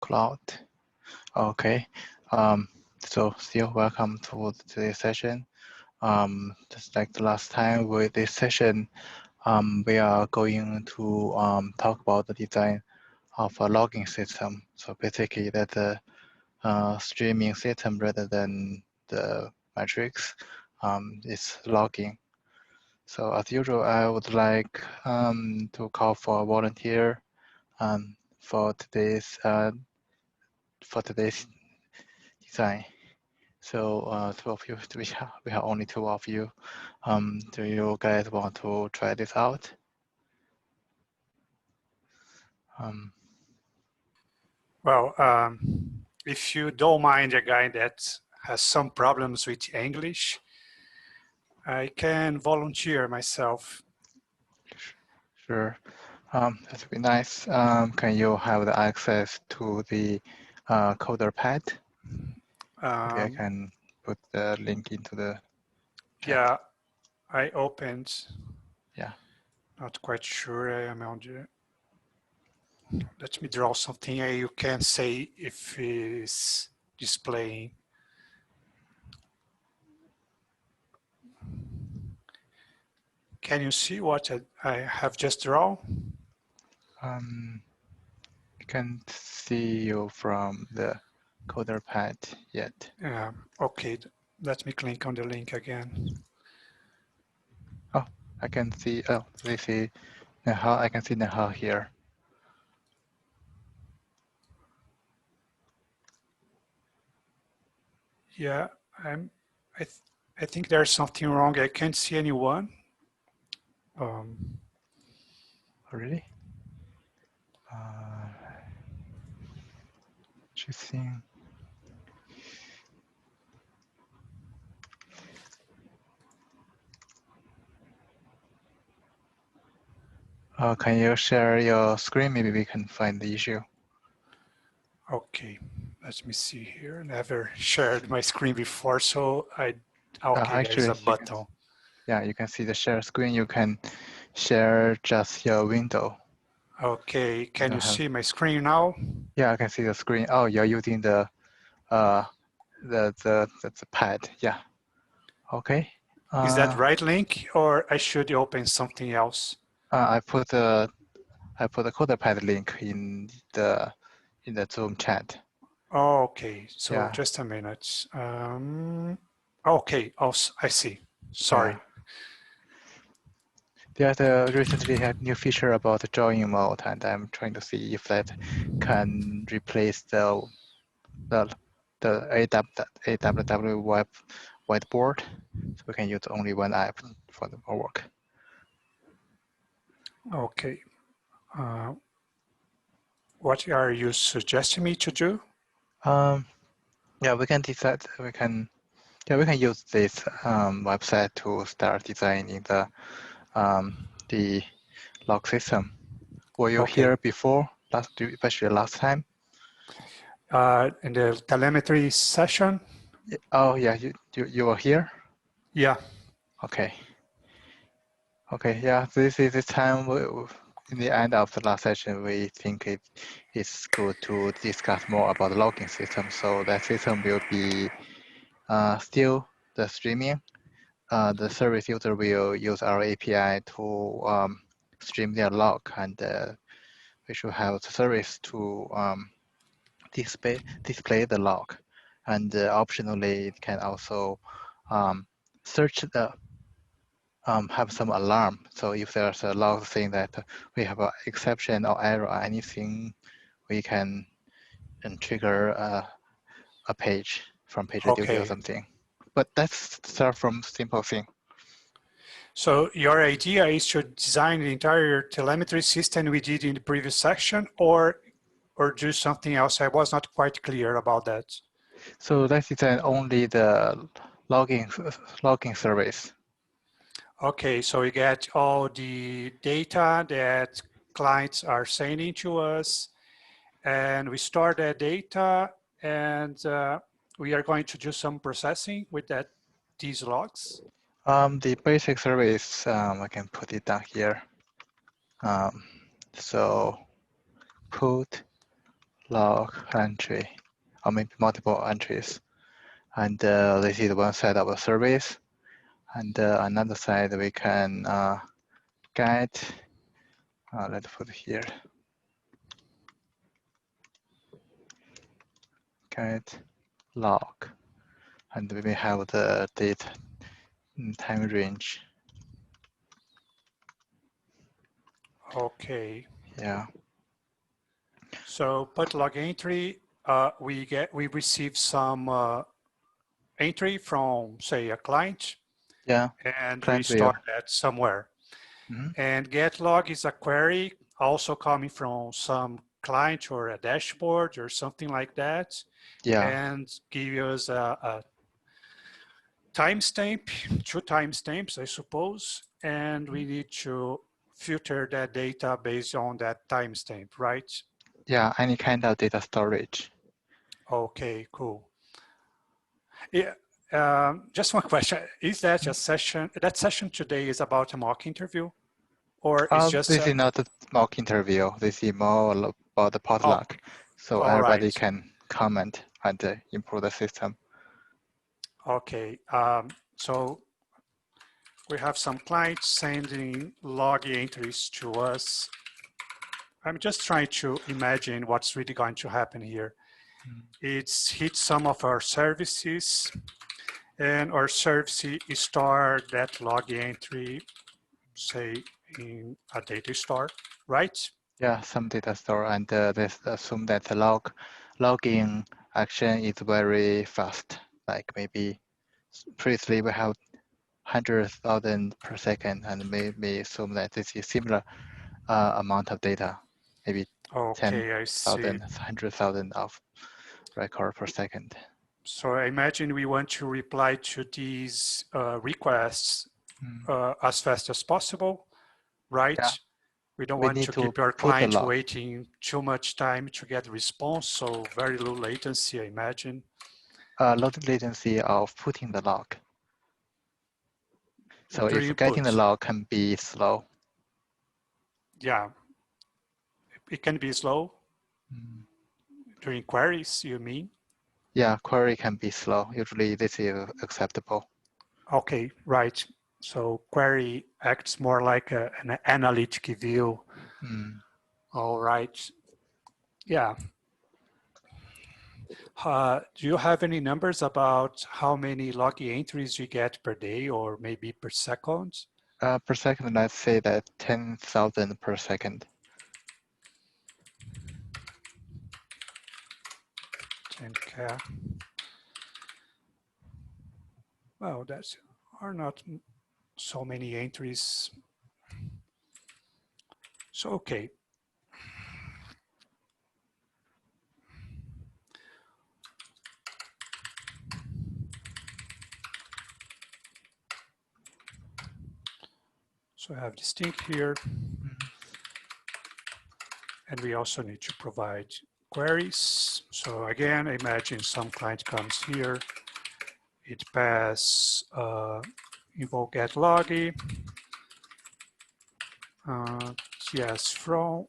Cloud. Okay. So still welcome to today's session. Just like the last time with this session, we are going to talk about the design of a logging system. So basically that's a streaming system rather than the metrics. It's logging. So as usual, I would like to call for a volunteer for today's design. So two of you, we have only two of you. Do you guys want to try this out? Well, if you don't mind a guy that has some problems with English, I can volunteer myself. Sure. That would be nice. Can you have the access to the coder pad? Maybe I can put the link into the chat. Yeah, I opened. Yeah. Not quite sure I am on the. Let me draw something. You can say if it's displaying. Can you see what I have just drawn? I can't see you from the coder pad yet. Okay, let me click on the link again. Oh, I can see. Oh, this is Nehal. I can see Nehal here. Yeah, I think there's something wrong. I can't see anyone. Really? Interesting. Can you share your screen? Maybe we can find the issue. Okay, let me see here. Never shared my screen before, so okay, Actually, there's a button. You can see the share screen. You can share just your window. Okay, can you see my screen now? Yeah, I can see the screen. Oh, you're using the pad. Yeah. Okay. Is that right link, or I should open something else? I put the coder pad link in the Zoom chat. Oh, okay, so yeah. Just a minute. Okay, I see. Sorry. Yeah. There's recently a new feature about the drawing mode, and I'm trying to see if that can replace the AWW web whiteboard, so we can use only one app for the work. Okay. What are you suggesting me to do? Yeah, we can decide. We can use this website to start designing the log system. Were you here before, especially last time? In the telemetry session? Oh, yeah, you were here? Yeah. Okay. Okay, yeah, this is the time in the end of the last session, we think it's good to discuss more about the logging system. So that system will be still the streaming. The service user will use our API to stream their log, and we should have the service to display the log. And optionally, it can also search the have some alarm. So if there's a log saying that we have an exception or error or anything, we can trigger a page from PagerDuty or something. But that's start from simple thing. So your idea is to design the entire telemetry system we did in the previous section, or do something else? I was not quite clear about that. So let's design only the logging service. Okay, so we get all the data that clients are sending to us, and we store that data, and we are going to do some processing with these logs. The basic service, I can put it down here. So put log entry, or maybe multiple entries. And this is one side of the service. And another side we can get, let's put here, get log. And we may have the date time range. Okay. Yeah. So put log entry, we receive some entry from, say, a client, Yeah. and we Client view. store that somewhere. Mhm. And get log is a query also coming from some client or a dashboard or something like that, Yeah. and give us a timestamp, 2 timestamps, I suppose, and we need to filter that data based on that timestamp, right? Yeah, any kind of data storage. Okay, cool. Yeah, just one question. Is that a session, that session today is about a mock interview? Or is just This is not a mock interview. This is more about the potluck. So all everybody right. can comment and improve the system. Okay, so we have some clients sending log entries to us. I'm just trying to imagine what's really going to happen here. It's hit some of our services, and our service store that log entry, say, in a data store, right? Yeah, some data store, and let's assume that the logging action is very fast. Like maybe previously we have 100,000 per second, and maybe assume that this is similar amount of data, maybe Okay, I see. 10,000, 100,000 of record per second. So I imagine we want to reply to these requests as fast as possible, right? Yeah. We don't We want need to to keep our put the client log. waiting too much time to get a response, so very low latency, I imagine. Low latency of putting the log. So During if getting the input, log can be slow. yeah, it can be slow. During queries, you mean? Yeah, query can be slow. Usually this is acceptable. Okay, right. So query acts more like an analytic view. All right. Yeah. Do you have any numbers about how many log entries you get per day or maybe per second? Per second, let's say that 10,000 per second. 10K. Well, that's are not so many entries. So, okay. So I have this thing here. And we also need to provide queries. So again, imagine some client comes here. It pass invoke get loggy. TS from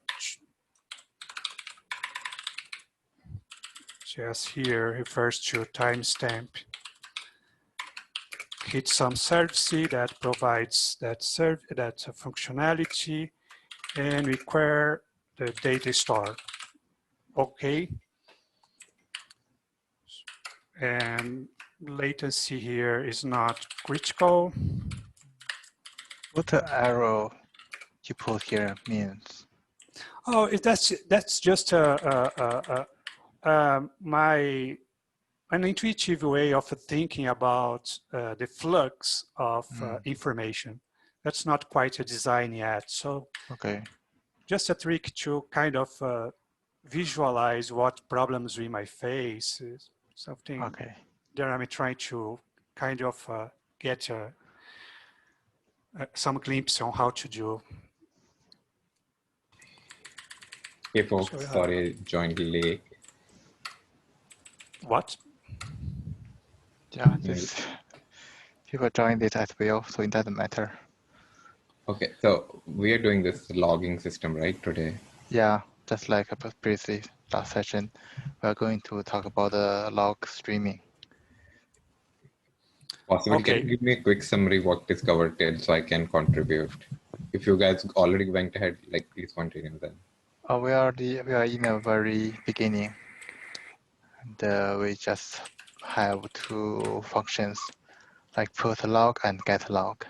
TS here refers to timestamp. Hit some service that provides that functionality and require the data store. Okay. And latency here is not critical. What the arrow you put here means? Oh, that's just an intuitive way of thinking about the flux of information. That's not quite a design yet. So okay, just a trick to kind of visualize what problems we might face. Something okay. that I'm trying to kind of get some glimpse on how to do. Hey folks, sorry, joined late. What? Yeah, this people joined it as well, so it doesn't matter. Okay, so we are doing this logging system, right, today? Yeah, just like a previous last session, we're going to talk about the log streaming. Possibly, Okay. can you give me a quick summary what is covered there so I can contribute? If you guys already went ahead, like please continue then. We are in the very beginning, and we just have two functions like put log and get log.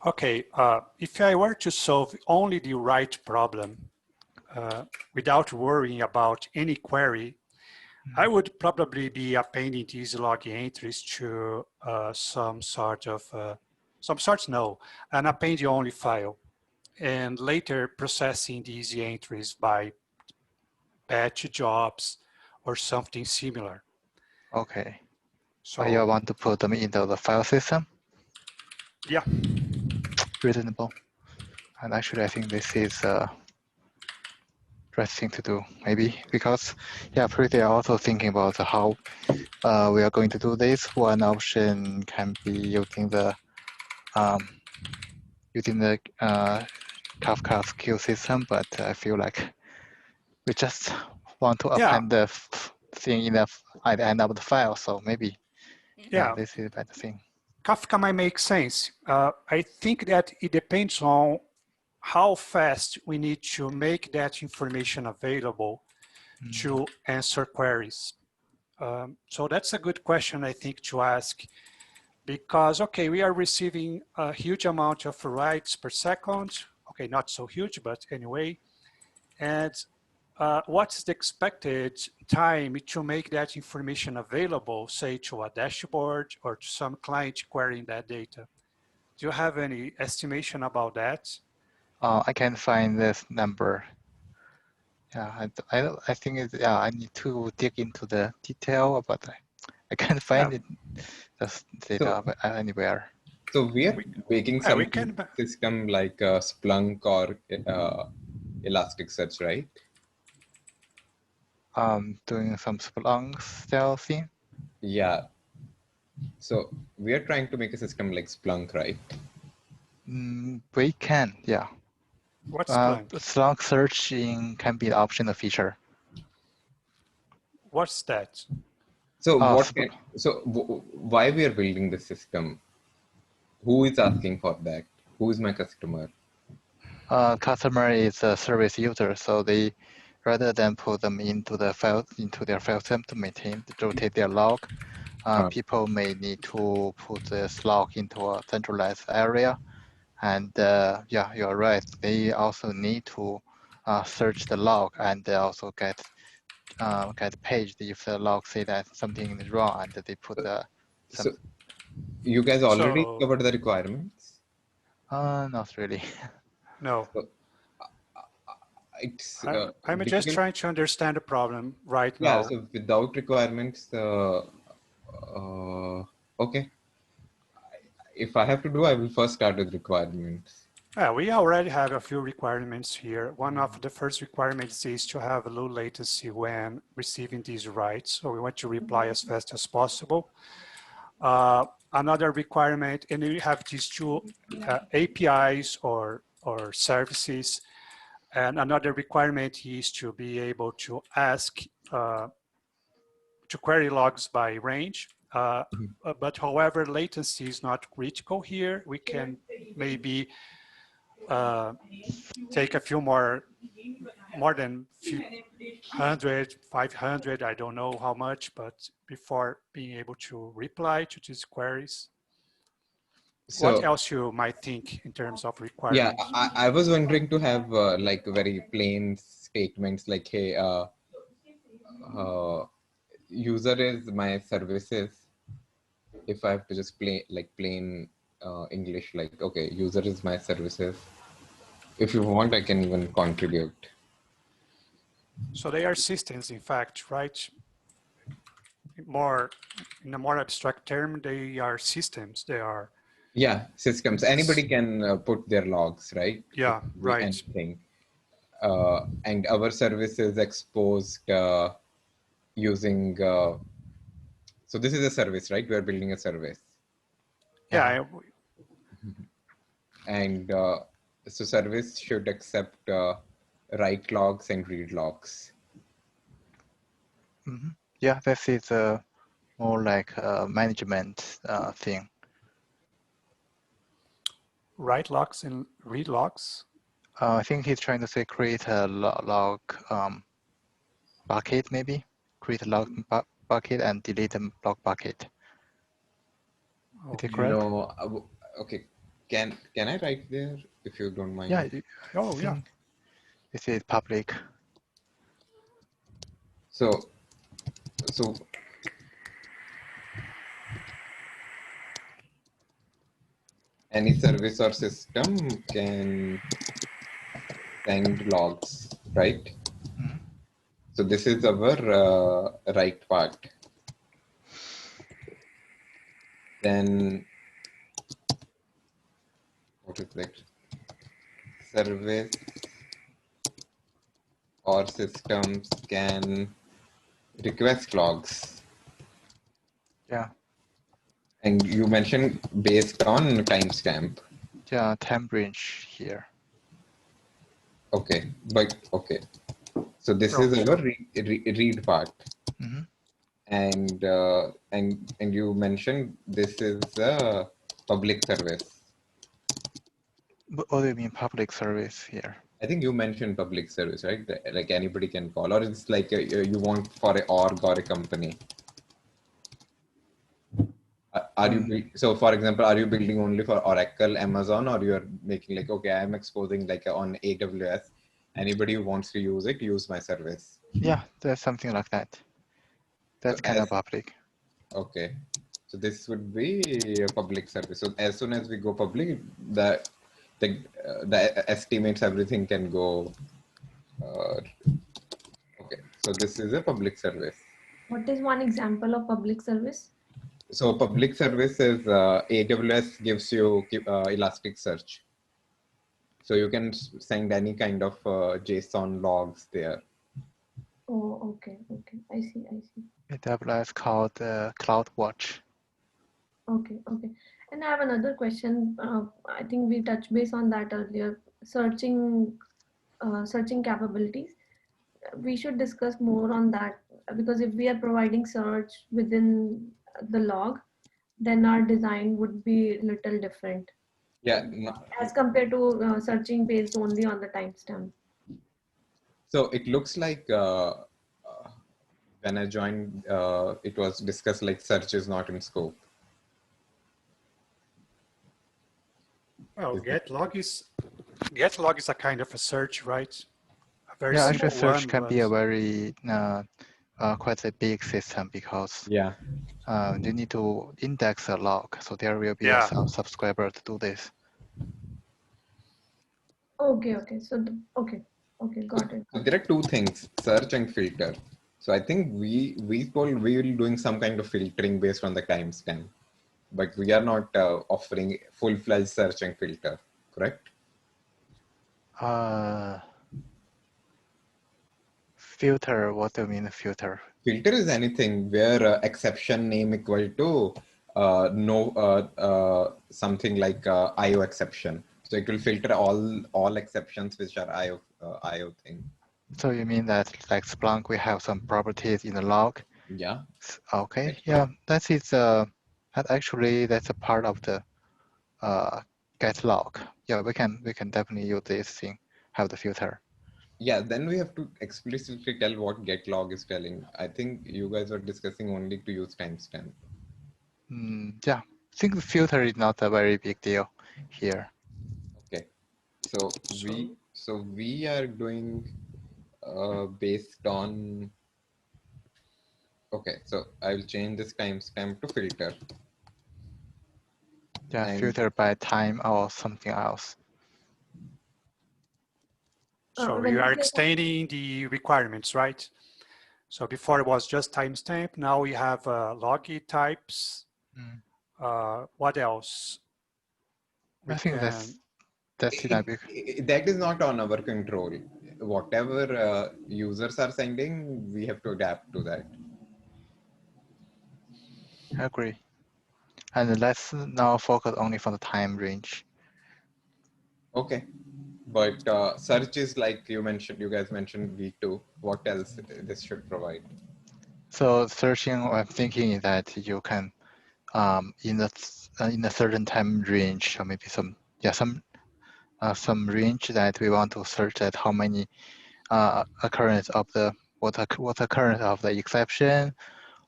Okay, if I were to solve only the right problem without worrying about any query, I would probably be appending these log entries to an append-only file, and later processing these entries by batch jobs or something similar. Okay. So you want to put them into the file system? Yeah. Reasonable. And actually, I think this is the right thing to do, maybe, because, yeah, pretty also thinking about how we are going to do this. One option can be using the Kafka's queue system, but I feel like we just want to append the thing at the end of the file. So maybe, yeah, this is a better thing. Kafka might make sense. I think that it depends on how fast we need to make that information available to answer queries. So that's a good question, I think, to ask, because, okay, we are receiving a huge amount of writes per second. Okay, not so huge, but anyway. And what's the expected time to make that information available, say, to a dashboard or to some client querying that data? Do you have any estimation about that? I can find this number. Yeah, I think I need to dig into the detail, but I can't find it. Just data anywhere. So we are making some system like Splunk or Elasticsearch, right? Doing some Splunk style thing. Yeah. So we are trying to make a system like Splunk, right? We can, yeah. What's Splunk? Splunk searching can be an optional feature. What's that? So why we are building the system? Who is asking for that? Who is my customer? Customer is a service user, so they rather than put them into their file system to rotate their log, people may need to put this log into a centralized area. And yeah, you're right. They also need to search the log and they also get paged if the log say that something is wrong and they put So you guys already covered the requirements? Not really. No. So, it's I'm just trying to understand the problem right now. Yeah, so without requirements, okay. If I have to do, I will first start with requirements. Yeah, we already have a few requirements here. One of the first requirements is to have a low latency when receiving these writes. So we want to reply as fast as possible. Another requirement, and we have these two APIs or services. And another requirement is to be able to ask, to query logs by range. But however, latency is not critical here. We can maybe take a few more than few 100, 500, I don't know how much, but before being able to reply to these queries. So, what else you might think in terms of requirements? Yeah, I was wondering to have like very plain statements like, hey, user is my services. If I have to just plain English, like, okay, user is my services. If you want, I can even contribute. So they are systems, in fact, right? In a more abstract term, they are systems. They are. Yeah, systems. Anybody can put their logs, right? Yeah, right. Anything. And our service is exposed using. So this is a service, right? We are building a service. Yeah. And so service should accept write logs and read logs. Mm-hmm. Yeah, this is more like a management thing. Write logs and read logs. I think he's trying to say create a log bucket, maybe create a log bucket and delete a log bucket. Is it correct? No, okay. Can I write there if you don't mind? Yeah. Oh, I yeah. think this is public. So any service or system can send logs, right? Mm-hmm. So this is our write part. Then what is that? Service or systems can request logs. Yeah. And you mentioned based on timestamp. Yeah, time range here. Okay, but okay. So this is our read part. Mm-hmm. And you mentioned this is a public service. What do you mean public service here? I think you mentioned public service, right? Like anybody can call, or it's like you want for a org or a company. Are you so? For example, are you building only for Oracle, Amazon, or you're making like, okay, I'm exposing like on AWS. Anybody who wants to use it, use my service. Yeah, there's something like that. So That's kind of public. okay, so this would be a public service. So as soon as we go public, the estimates, everything can go. Okay, so this is a public service. What is one example of public service? So public service is AWS gives you Elasticsearch. So you can send any kind of JSON logs there. Oh, okay. I see. AWS called CloudWatch. Okay. And I have another question. I think we touched base on that earlier. Searching capabilities. We should discuss more on that because if we are providing search within the log, then our design would be a little different. Yeah. As compared to searching based only on the timestamp. So it looks like when I joined, it was discussed like search is not in scope. Well, get log is a kind of a search, right? A very Yeah, simple actually search one, can be but a very quite a big system because Yeah. you need to index a log. So there will be Yeah. some subscriber to do this. Okay. So okay, got it. So there are two things: search and filter. So I think we will be doing some kind of filtering based on the timestamp, but we are not offering full-fledged search and filter, correct? Filter, what do you mean filter? Filter is anything where exception name equal to something like IO exception. So it will filter all exceptions which are IO thing. So you mean that like Splunk, we have some properties in the log? Yeah. Okay. Right. Yeah, that is actually that's a part of the get log. Yeah, we can definitely use this thing, have the filter. Yeah, then we have to explicitly tell what get log is telling. I think you guys were discussing only to use timestamp. Yeah, I think the filter is not a very big deal here. Okay, so we are doing based on. Okay, so I will change this timestamp to filter. Yeah, And filter by time or something else. so we are extending the requirements, right? So before it was just timestamp. Now we have loggy types. What else? I think that's it. That is not on our control. Whatever users are sending, we have to adapt to that. I agree. And let's now focus only for the time range. Okay. But search is like you guys mentioned V2. What else this should provide? So searching, I'm thinking that you can in a certain time range, or maybe some range that we want to search at how many occurrence of the what occurrence of the exception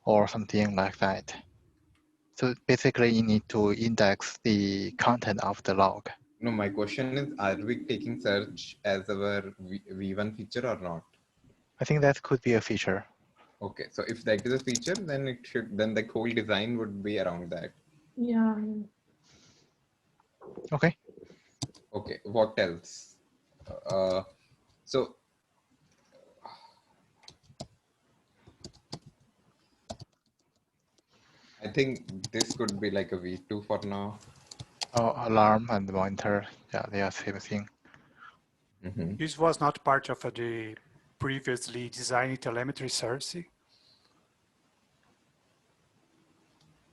or something like that. So basically, you need to index the content of the log. No, my question is, are we taking search as our V1 feature or not? I think that could be a feature. Okay, so if that is a feature, then then the whole design would be around that. Yeah. Okay. Okay, what else? So I think this could be like a V2 for now. Oh, alarm and monitor. Yeah, they are same thing. Mm-hmm. This was not part of the previously designed telemetry service.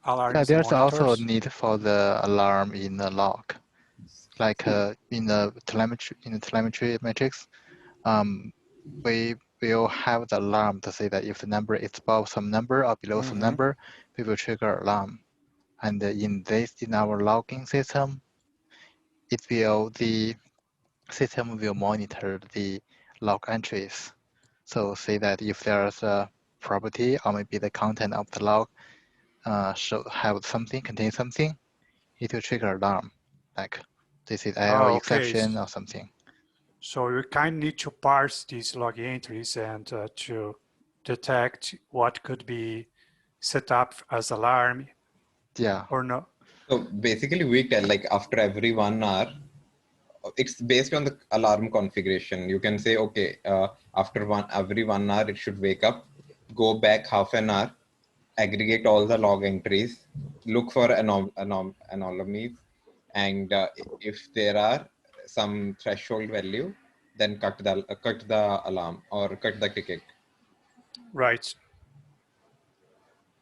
Alarms Yeah, and there's also a monitors. need for the alarm in the log, like in the telemetry matrix. We will have the alarm to say that if the number is above some number or below some number, we will trigger alarm. And in our logging system, the system will monitor the log entries. So say that if there's a property or maybe the content of the log contain something, it will trigger alarm, like this is error Oh, okay. exception or something. So you kind of need to parse these log entries and to detect what could be set up as alarm. Yeah. Or no. So basically we tell like after every 1 hour, it's based on the alarm configuration. You can say, okay, after every 1 hour, it should wake up, go back half an hour, aggregate all the log entries, look for anomalies, and if there are some threshold value, then cut the alarm or cut the ticket. Right.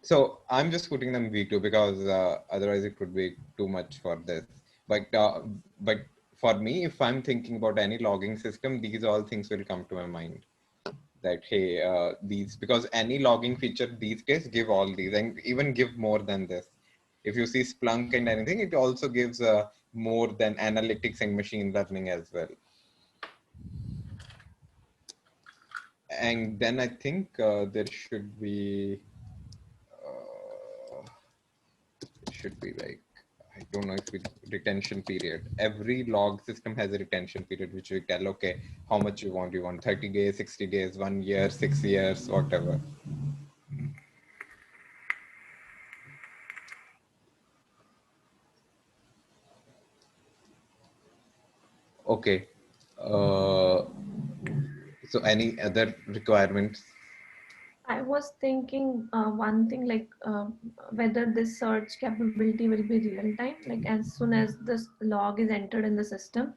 So I'm just putting them V2 because otherwise it could be too much for this. But for me, if I'm thinking about any logging system, these all things will come to my mind. That hey, these, because any logging feature these days give all these and even give more than this. If you see Splunk and anything, it also gives more than analytics and machine learning as well. And then I think there should be like, I don't know if it's retention period. Every log system has a retention period, which we tell, okay, how much you want. You want 30 days, 60 days, 1 year, 6 years, whatever. Okay. So any other requirements? I was thinking one thing like whether this search capability will be real time, like as soon as this log is entered in the system,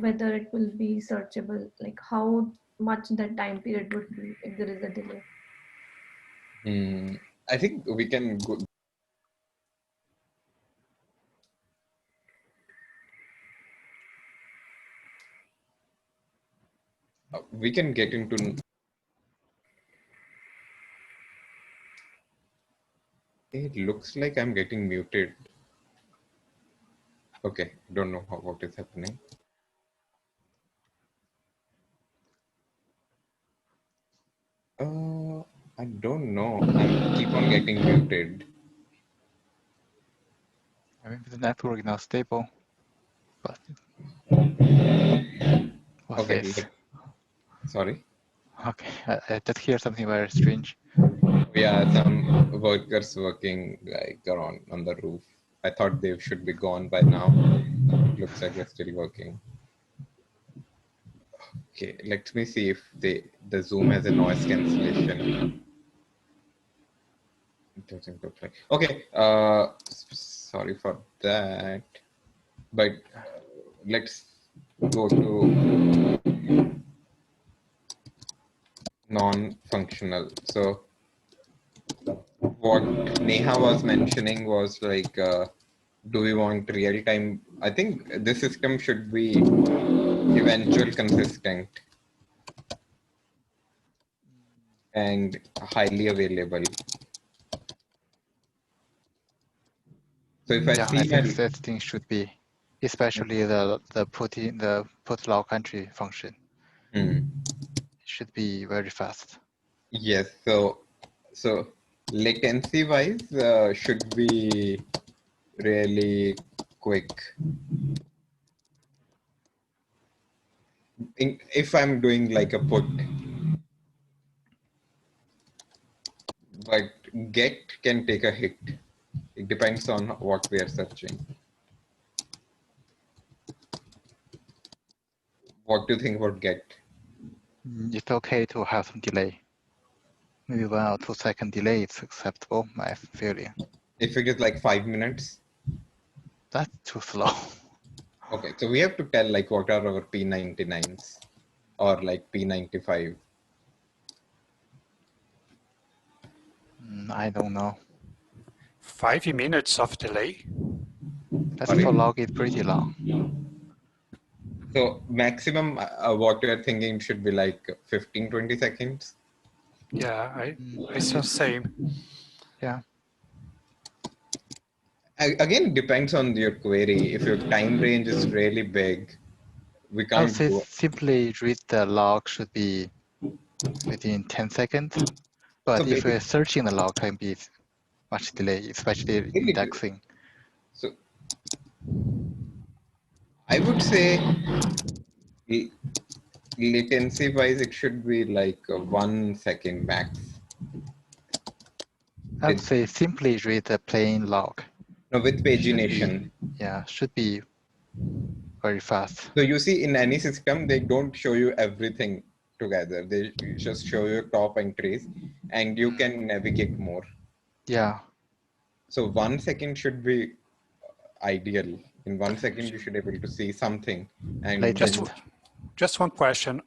whether it will be searchable, like how much that time period would be if there is a delay. I think we can go. We can get into. It looks like I'm getting muted. Okay, don't know what is happening. I don't know. I keep on getting muted. I mean, the network is not stable. But what's Okay. this? Sorry. Okay, I just hear something very strange. Yeah, some workers working like around on the roof. I thought they should be gone by now. Looks like they're still working. Okay, let me see if the Zoom has a noise cancellation. It doesn't look like. Okay, sorry for that. But let's go to non-functional. So what Neha was mentioning was like, do we want real time? I think this system should be eventual, consistent, and highly available. So if I Yeah, see I think my that thing should be, especially the put log entry function. It should be very fast. yes, so latency wise should be really quick. If I'm doing like a put, but get can take a hit. It depends on what we are searching. What do you think about get? It's okay to have some delay. Maybe 1 or 2 second delay is acceptable, my feeling. If it is like 5 minutes? That's too slow. Okay, so we have to tell like what are our P99s or like P95. I don't know. 5 minutes of delay? That's Sorry? for log is pretty long. So maximum what you're thinking should be like 15-20 seconds. Yeah, I see the same. Yeah. Again, it depends on your query. If your time range is really big, we I would can't say do. simply read the log should be within 10 seconds. But So if we're basically, searching the log, can be much delay, especially indexing. so I would say latency wise, it should be like 1 second max. I would say simply read the plain log. No, with pagination. Should be very fast. So you see, in any system, they don't show you everything together. They just show you top entries, and you can navigate more. Yeah. So 1 second should be ideal. In 1 second, you should be able to see something. And Just one question.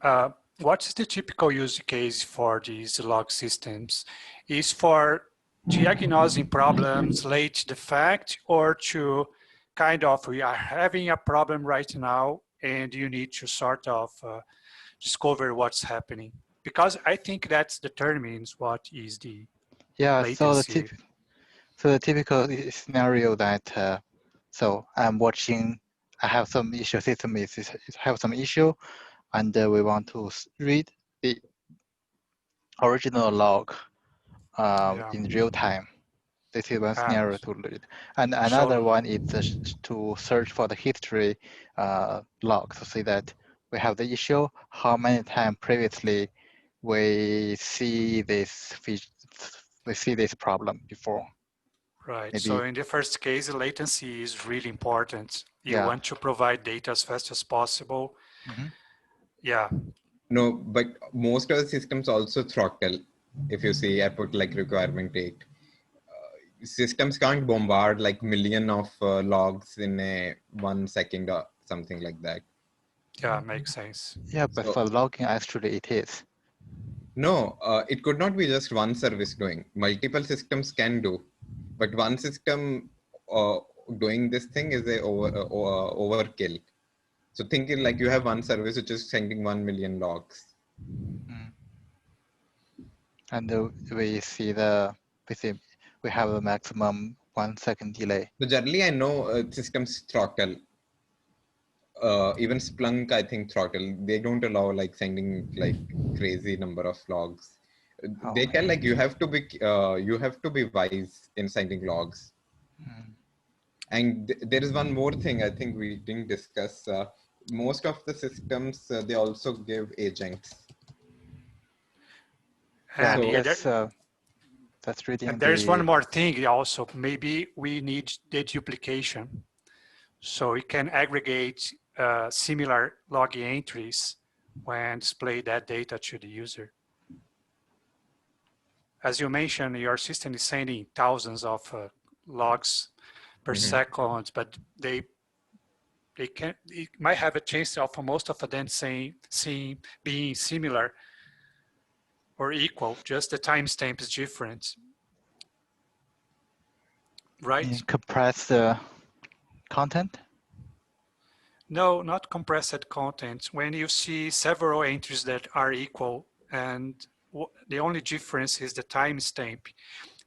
What is the typical use case for these log systems? Is for diagnosing problems late the fact, or to kind of, we are having a problem right now and you need to sort of discover what's happening? Because I think that determines what is the latency. So the typical scenario that so I'm watching, I have some issue, system is have some issue, and we want to read the original log in real time. This is one scenario to read. And another one is to search for the history log to see that we have the issue, how many times previously we see this problem before. Right. Maybe. So in the first case, latency is really important. You want to provide data as fast as possible. Yeah. No, but most of the systems also throttle. If you see, I put like requirement 8. Systems can't bombard like million of logs in a 1 second or something like that. Yeah, makes sense. Yeah, but for logging, actually it is. No, it could not be just one service doing. Multiple systems can do, but one system doing this thing is a overkill. So thinking like you have one service which is sending 1 million logs. And we see we have a maximum 1 second delay. So generally, I know systems throttle. Even Splunk, I think, throttle. They don't allow like sending like crazy number of logs. They tell like you have to be wise in sending logs. And there is one more thing I think we didn't discuss. Most of the systems they also give agents. And so that's reading. And there's one more thing also. Maybe we need deduplication, so we can aggregate similar log entries when display that data to the user. As you mentioned, your system is sending thousands of logs per second, but it might have a chance of most of them being similar or equal, just the timestamp is different. Right? Compress the content? No, not compressed content. When you see several entries that are equal and the only difference is the timestamp,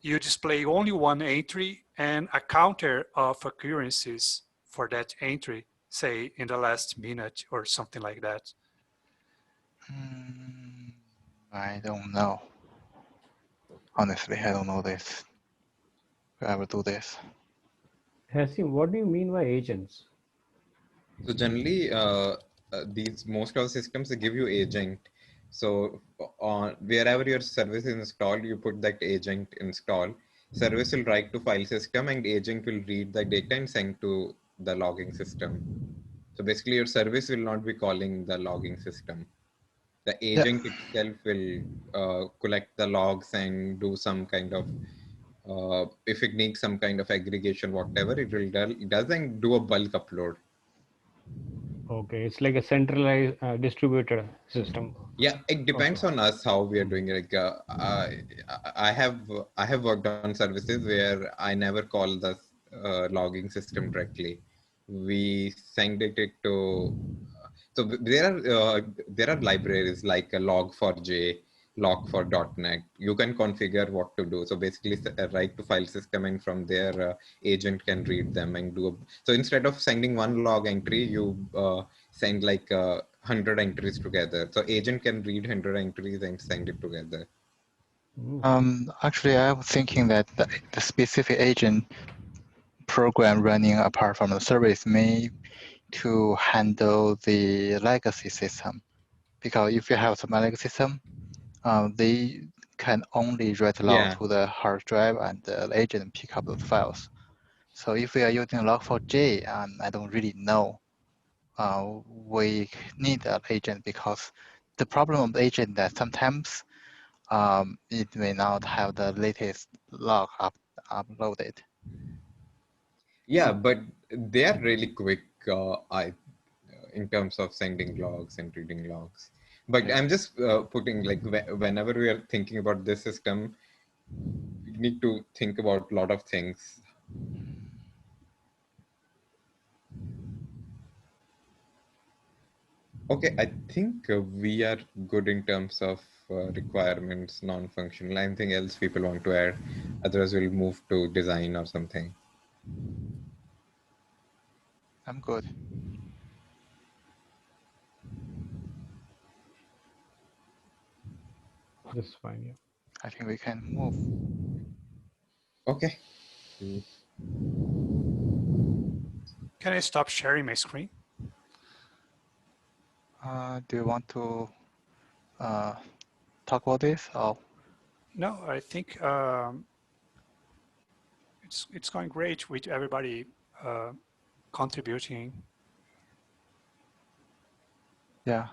you display only one entry and a counter of occurrences for that entry, say in the last minute or something like that. I don't know. Honestly, I don't know this. We ever do this? Hasim, what do you mean by agents? So generally, these most of the systems they give you agent. So on wherever your service is installed, you put that agent install. Service will write to file system, and agent will read the data and send to the logging system. So basically, your service will not be calling the logging system. The Yeah. agent itself will collect the logs and do some kind of if it needs some kind of aggregation, whatever it does and do a bulk upload. Okay, it's like a centralized distributed system. Yeah, it depends Okay. on us how we are doing it. Like I have worked on services where I never call the logging system directly. We send it to so there are libraries like a log4j, log4.net. You can configure what to do. So basically, write to file system, and from there, agent can read them and do. So instead of sending one log entry, you send like 100 entries together. So agent can read 100 entries and send it together. Actually, I was thinking that the specific agent program running apart from the service may to handle the legacy system. Because if you have some legacy system, they can only write log Yeah. to the hard drive and the agent pick up those files. So if we are using log4j, I don't really know. We need an agent because the problem of the agent that sometimes it may not have the latest log uploaded. Yeah, but they are really quick. In terms of sending logs and reading logs. But Yeah. I'm just putting like whenever we are thinking about this system, we need to think about a lot of things. Okay, I think we are good in terms of requirements, non-functional. Anything else people want to add? Otherwise, we'll move to design or something. I'm good. This is fine, yeah. I think we can move. Okay. Can I stop sharing my screen? Do you want to talk about this? Or No, I think it's going great with everybody contributing. yeah.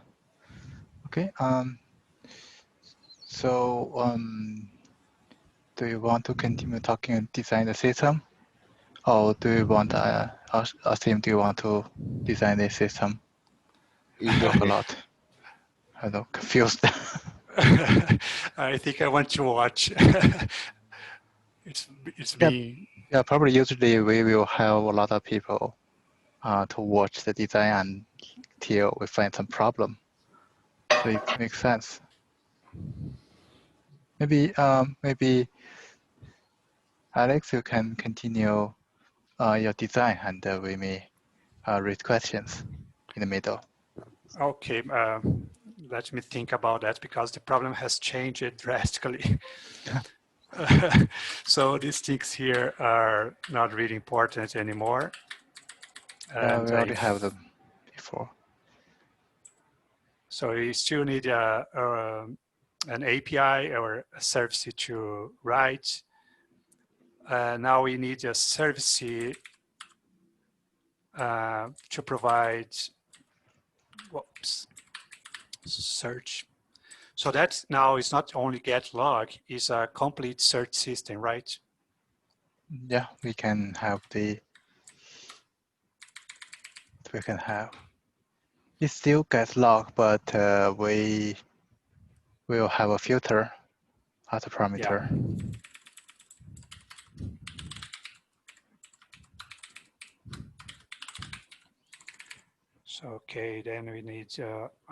Okay. So do you want to continue talking and design the system, or do you want Asim, do you want to design the system? Either Talk a way. lot. I know, confused. I think I want to watch. it's Yeah. me. Yeah, probably usually we will have a lot of people to watch the design until we find some problem. So it makes sense. Maybe Alex, you can continue your design, and we may raise questions in the middle. Okay, let me think about that because the problem has changed drastically. So these things here are not really important anymore. Yeah, And we already have them before. so you still need an API or a service to write. Now we need a service to provide search. So that now is not only get log, is a complete search system, right? Yeah, we can have it still gets log, but we will have a filter as a parameter. Yeah. Okay, then we need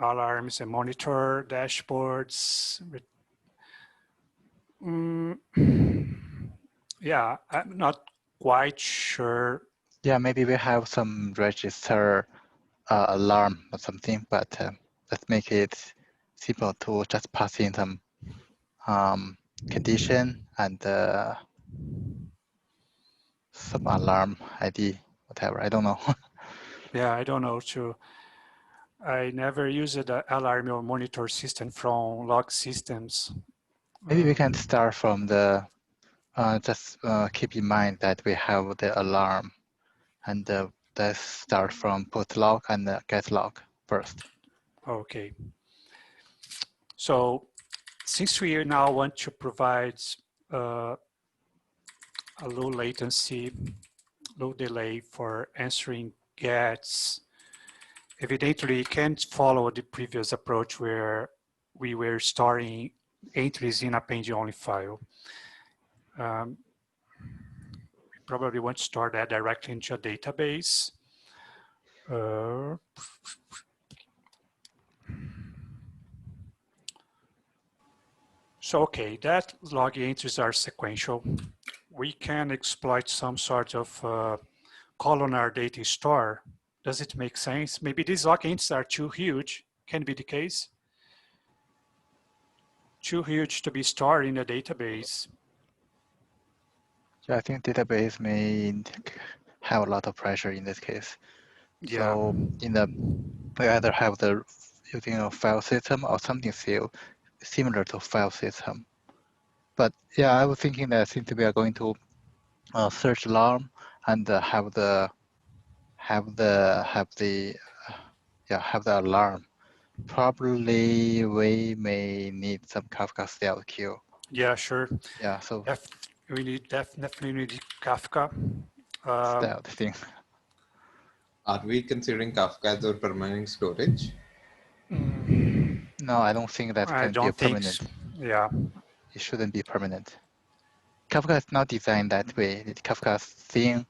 alarms and monitor dashboards. Yeah, I'm not quite sure. Yeah, maybe we have some register alarm or something, but let's make it simple to just pass in some condition and some alarm ID, whatever. I don't know. Yeah, I don't know too. I never used the alarm or monitor system from log systems. Maybe we can start from the just keep in mind that we have the alarm, and let's start from put log and get log first. Okay. So since we now want to provide a low latency, low delay for answering gets, evidently can't follow the previous approach where we were storing entries in a page-only file. We probably want to store that directly into a database. So, okay, that log entries are sequential. We can exploit some sort of columnar data store. Does it make sense? Maybe these log entries are too huge. Can be the case. Too huge to be stored in a database. Yeah, I think database may have a lot of pressure in this case. Yeah. So in the we either have the using a file system or something similar to file system. But yeah, I was thinking that since we are going to search alarm and have the alarm, probably we may need some Kafka style queue. Yeah, sure. Yeah, so We definitely need Kafka. style thing. Are we considering Kafka as our permanent storage? No, I don't think that I can be a don't think permanent. so. Yeah. It shouldn't be permanent. Kafka is not designed that way. Kafka's thing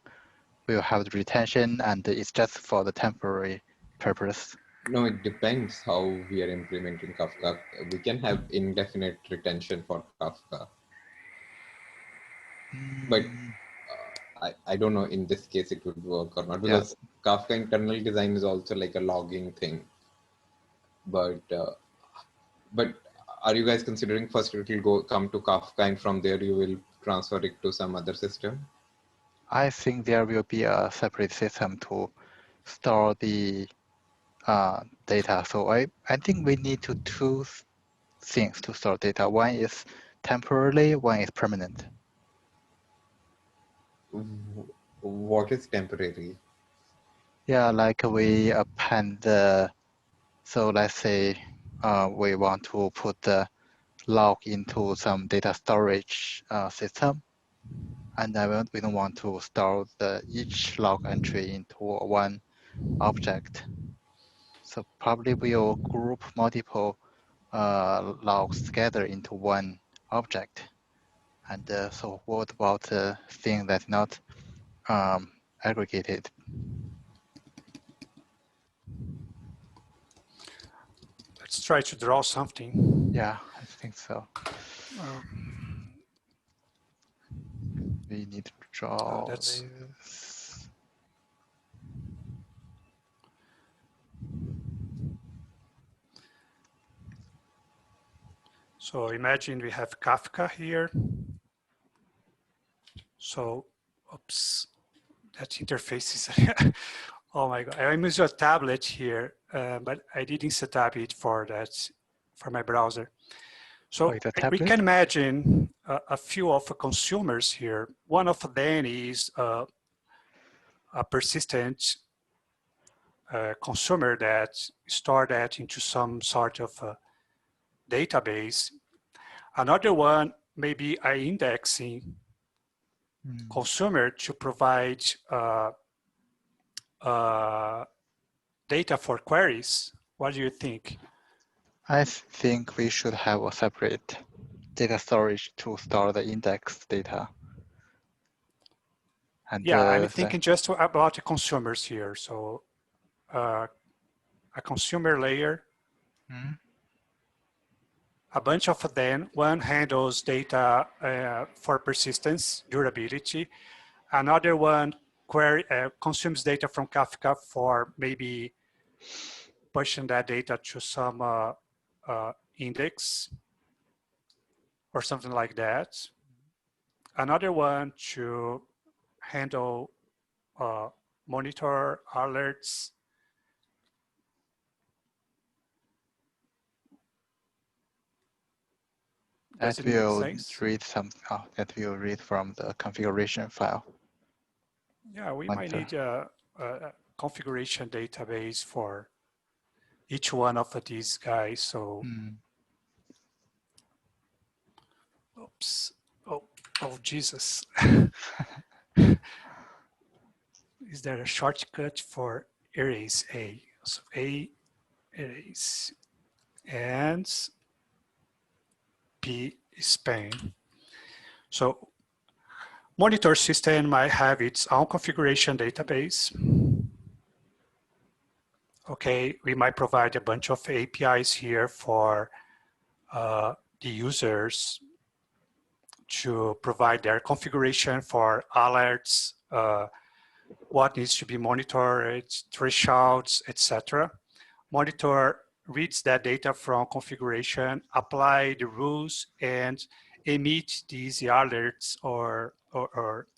will have the retention and it's just for the temporary purpose. No, it depends how we are implementing Kafka. We can have indefinite retention for Kafka. But I don't know in this case it would work or not, because Kafka internal design is also like a logging thing. But are you guys considering first it will come to Kafka and from there you will transfer it to some other system? I think there will be a separate system to store the data. So I think we need two things to store data. One is temporarily, one is permanent. What is temporary? Yeah, like we append so let's say we want to put the log into some data storage system, and we don't want to store each log entry into one object. So probably we'll group multiple logs together into one object. And so what about the thing that's not aggregated? Let's try to draw something. Yeah, I think so. We need to draw this. So imagine we have Kafka here. So, oops, that interface is, oh my God, I'm using a tablet here, but I didn't set up it for my browser. So we can imagine a few of the consumers here. One of them is a persistent consumer that store that into some sort of database. Another one may be an indexing consumer to provide data for queries. What do you think? I think we should have a separate data storage to store the index data. And yeah, I'm thinking just about the consumers here. So a consumer layer. Mm-hmm. A bunch of them. One handles data for persistence, durability. Another one consumes data from Kafka for maybe pushing that data to some index or something like that. Another one to handle monitor alerts. Does That it make will sense? read some. Oh, that will read from the configuration file. Yeah, we might need a configuration database for each one of these guys. So, oops. Oh, Jesus. Is there a shortcut for arrays A? So A arrays and P span. So monitor system might have its own configuration database. Okay, we might provide a bunch of APIs here for the users to provide their configuration for alerts, what needs to be monitored, thresholds, etc. Monitor reads that data from configuration, apply the rules, and emit these alerts or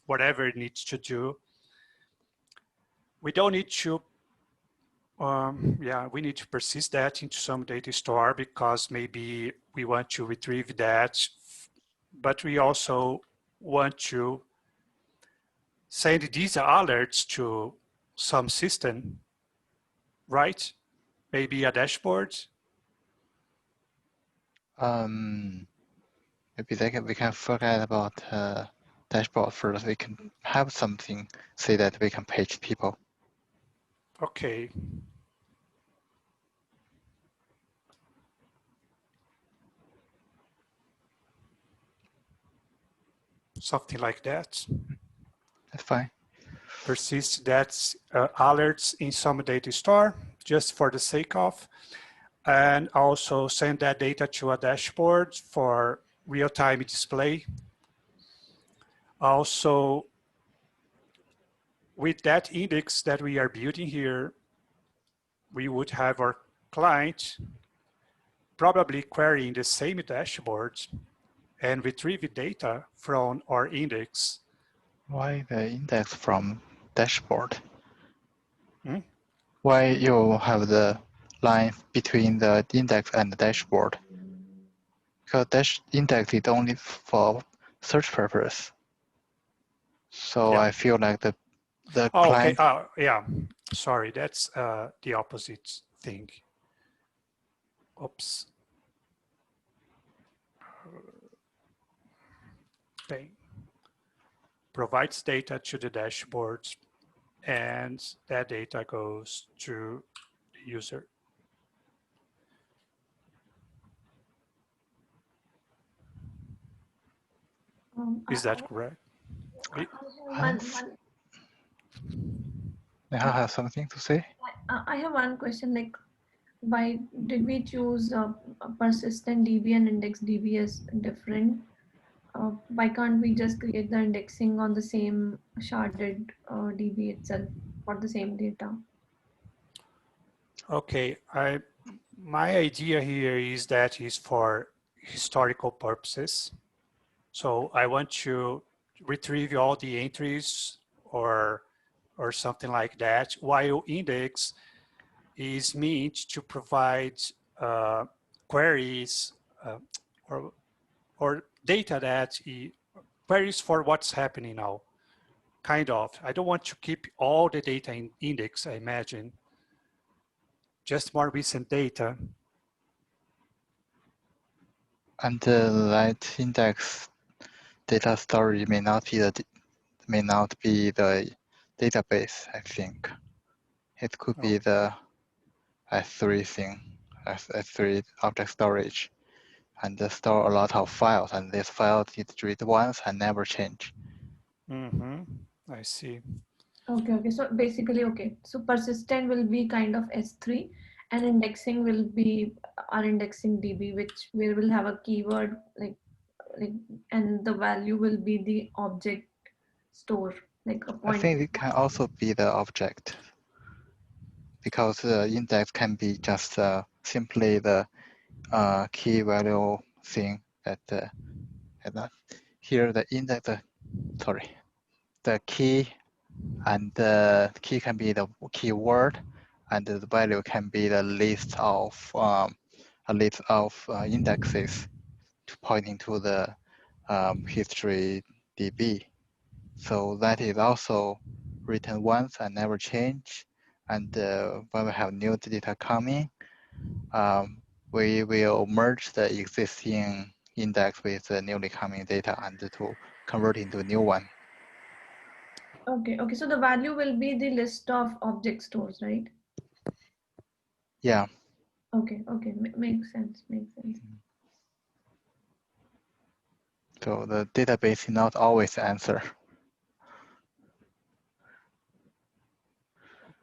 whatever it needs to do. We don't need to, we need to persist that into some data store because maybe we want to retrieve that, but we also want to send these alerts to some system, right? Maybe a dashboard. Maybe we can forget about dashboard first. We can have something say that we can page people. Okay. Something like that. That's fine. Persist that alerts in some data store just for the sake of, and also send that data to a dashboard for real-time display. Also, with that index that we are building here, we would have our client probably querying the same dashboard and retrieve data from our index. Why the index from dashboard? Hmm? Why you have the line between the index and the dashboard? Because index is only for search purpose. So Yeah. I feel like the Okay. client. Yeah. Sorry, that's the opposite thing. Oops. Thing. Provides data to the dashboard, and that data goes to the user. Is that correct? I have something to say. I have one question. Like, why did we choose a persistent DB and index DB as different? Why can't we just create the indexing on the same sharded DB itself for the same data? Okay, my idea here is that is for historical purposes. So I want to retrieve all the entries or something like that, while index is meant to provide queries or data that queries for what's happening now. Kind of. I don't want to keep all the data in index, I imagine. Just more recent data. And that index data storage may not be the database. I think it could be the S3 thing, S3 object storage, and store a lot of files. And this file is read once and never change. Mm-hmm. I see. Okay. So basically, okay. So persistent will be kind of S3, And indexing will be our indexing DB, which we will have a keyword like, and the value will be the object store, like a I point. think it can also be the object, because the index can be just simply the key value thing that here the index, sorry, the key, and the key can be the keyword, and the value can be the list of indexes pointing to the history DB. So that is also written once and never change. And when we have new data coming, we will merge the existing index with the newly coming data and to convert into a new one. Okay, okay. So the value will be the list of object stores, right? Yeah. Okay, okay. Makes sense, makes sense. So the database is not always the answer.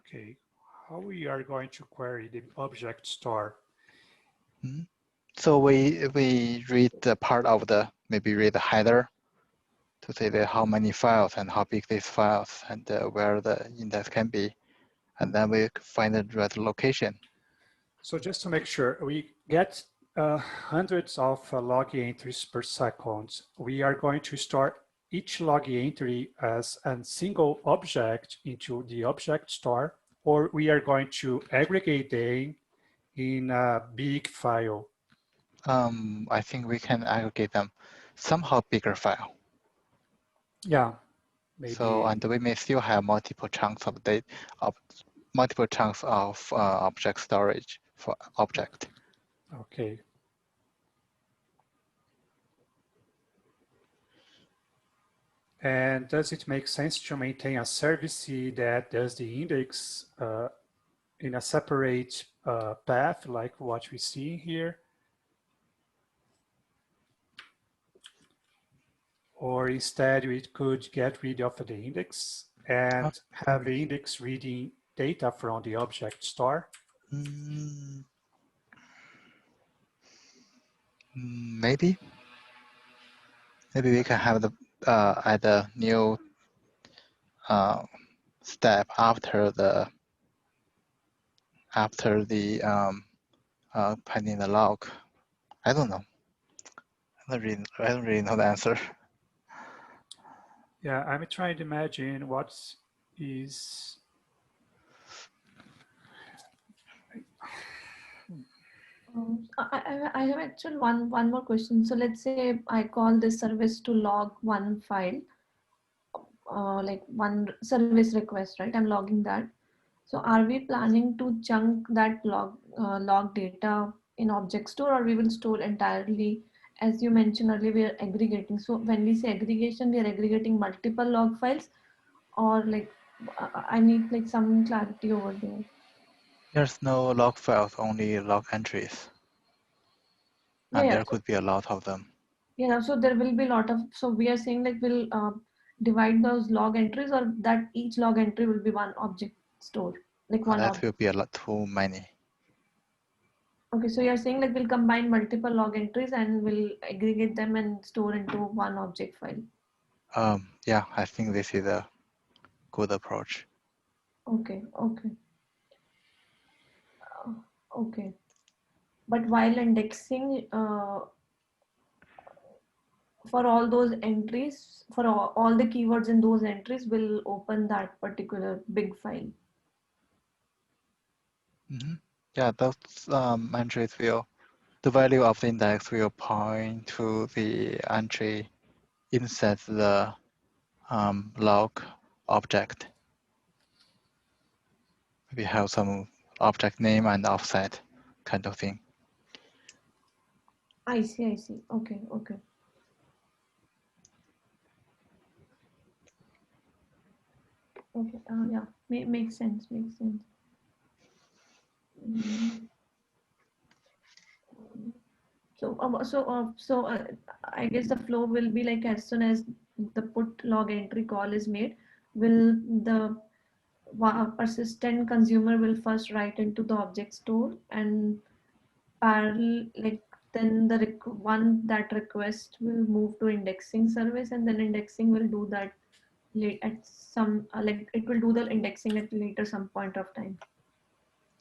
Okay, how we are going to query the object store? So we read the part of the, maybe read the header to say that how many files and how big these files and where the index can be. And then we find the right location. So just to make sure, we get hundreds of log entries per second. We are going to store each log entry as a single object into the object store, or we are going to aggregate them in a big file. I think we can aggregate them somehow bigger file. Yeah, maybe. So, and we may still have multiple chunks of data, multiple chunks of object storage for object. Okay. And does it make sense to maintain a service that does the index in a separate path, like what we see here? Or instead, we could get rid of the index and have the index reading data from the object store? Maybe we can have the add a new step after the pending the log. I don't know. I don't really know the answer. Yeah, I'm trying to imagine what is. I have actually one more question. So let's say I call this service to log one file, like one service request, right? I'm logging that. So are we planning to chunk that log data in object store, or we will store entirely? As you mentioned earlier, we are aggregating. So when we say aggregation, we are aggregating multiple log files, or like I need like some clarity over there. There's no log files, only log entries. And there could be a lot of them. Yeah, so there will be a lot of, so we are saying like we'll divide those log entries, or that each log entry will be one object store, like one That object. will be a lot too many. Okay, so you're saying like we'll combine multiple log entries and we'll aggregate them and store into one object file. Yeah, I think this is a good approach. Okay, okay. Okay. But while indexing, for all those entries, for all the keywords in those entries, will open that particular big file. Yeah, those entries will, the value of the index will point to the entry inside the log object. Maybe have some object name and offset kind of thing. I see, I see. Okay, okay. Okay, yeah, makes sense, makes sense. So I guess the flow will be like as soon as the put log entry call is made, will the persistent consumer will first write into the object store, and parallel, like then the one that request will move to indexing service, and then indexing will do that late at some like it will do the indexing at later some point of time.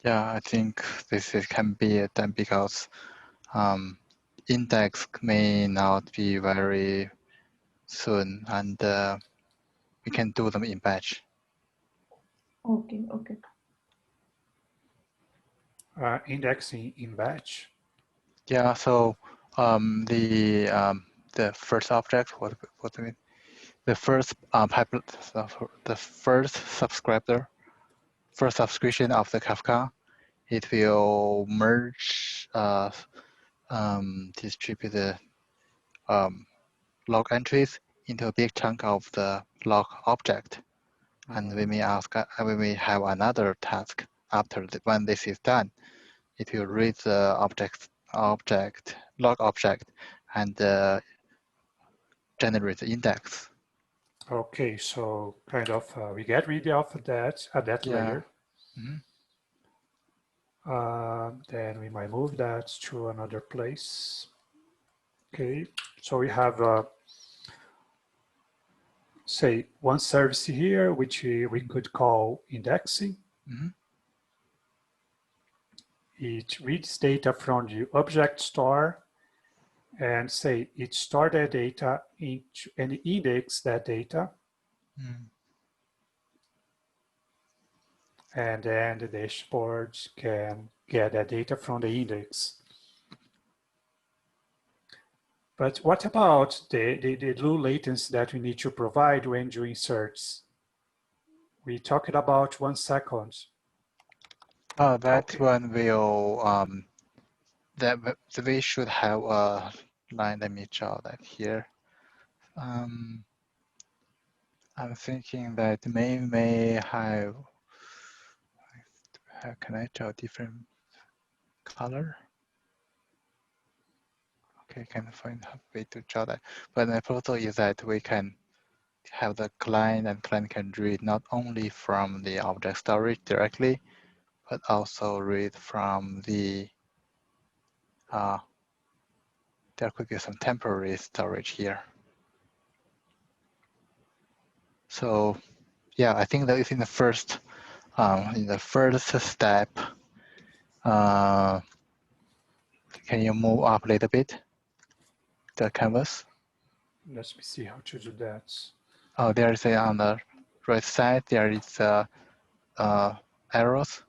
Yeah, I think can be done because index may not be very soon, and we can do them in batch. Okay, okay. Indexing in batch. Yeah, so the first object, what do you mean? The first the first subscription of the Kafka, it will merge distribute the log entries into a big chunk of the log object. And we may we may have another task after when this is done. It will read the log object, and generate the index. Okay, so kind of we get rid of that at that layer. Mm-hmm. Then we might move that to another place. Okay, so we have say one service here, which we could call indexing. Mm-hmm. It reads data from the object store and say it store that data into and index that data. Mm. And then the dashboard can get that data from the index. But what about the low latency that we need to provide when doing search? We talked about 1 second. Oh, that Okay. one will that we should have a line. Let me draw that here. I'm thinking that may have. Can I draw different color? Okay, can find a way to draw that. But the proposal is that we can have the client, and client can read not only from the object storage directly, but also read from the there could be some temporary storage here. So yeah, I think that is in the first step. Can you move up a little bit the canvas? Let me see how to do that. Oh, there is on the right side, there is arrows.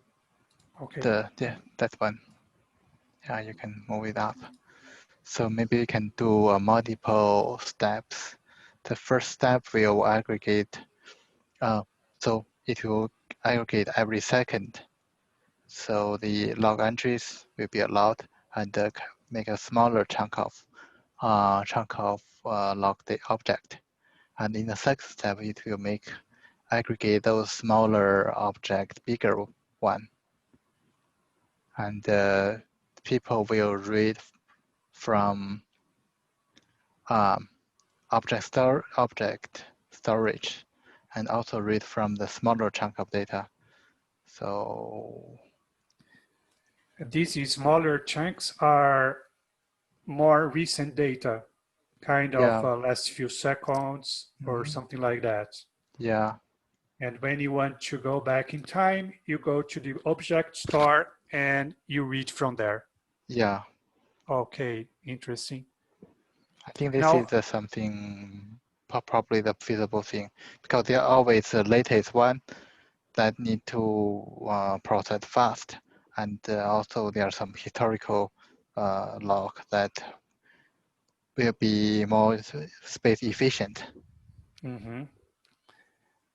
Okay. That one. Yeah, you can move it up. So maybe you can do multiple steps. The first step will aggregate. So it will aggregate every second. So the log entries will be allowed, and make a smaller chunk of log the object. And in the second step, it will aggregate those smaller object bigger one. And people will read from object storage, and also read from the smaller chunk of data. So These smaller chunks are more recent data, kind of last few seconds or something like that. Yeah. And when you want to go back in time, you go to the object store and you read from there. Yeah. Okay, interesting. I think this is something probably the feasible thing, because there are always the latest one that need to process fast, and also there are some historical log that will be more space efficient. Mm-hmm.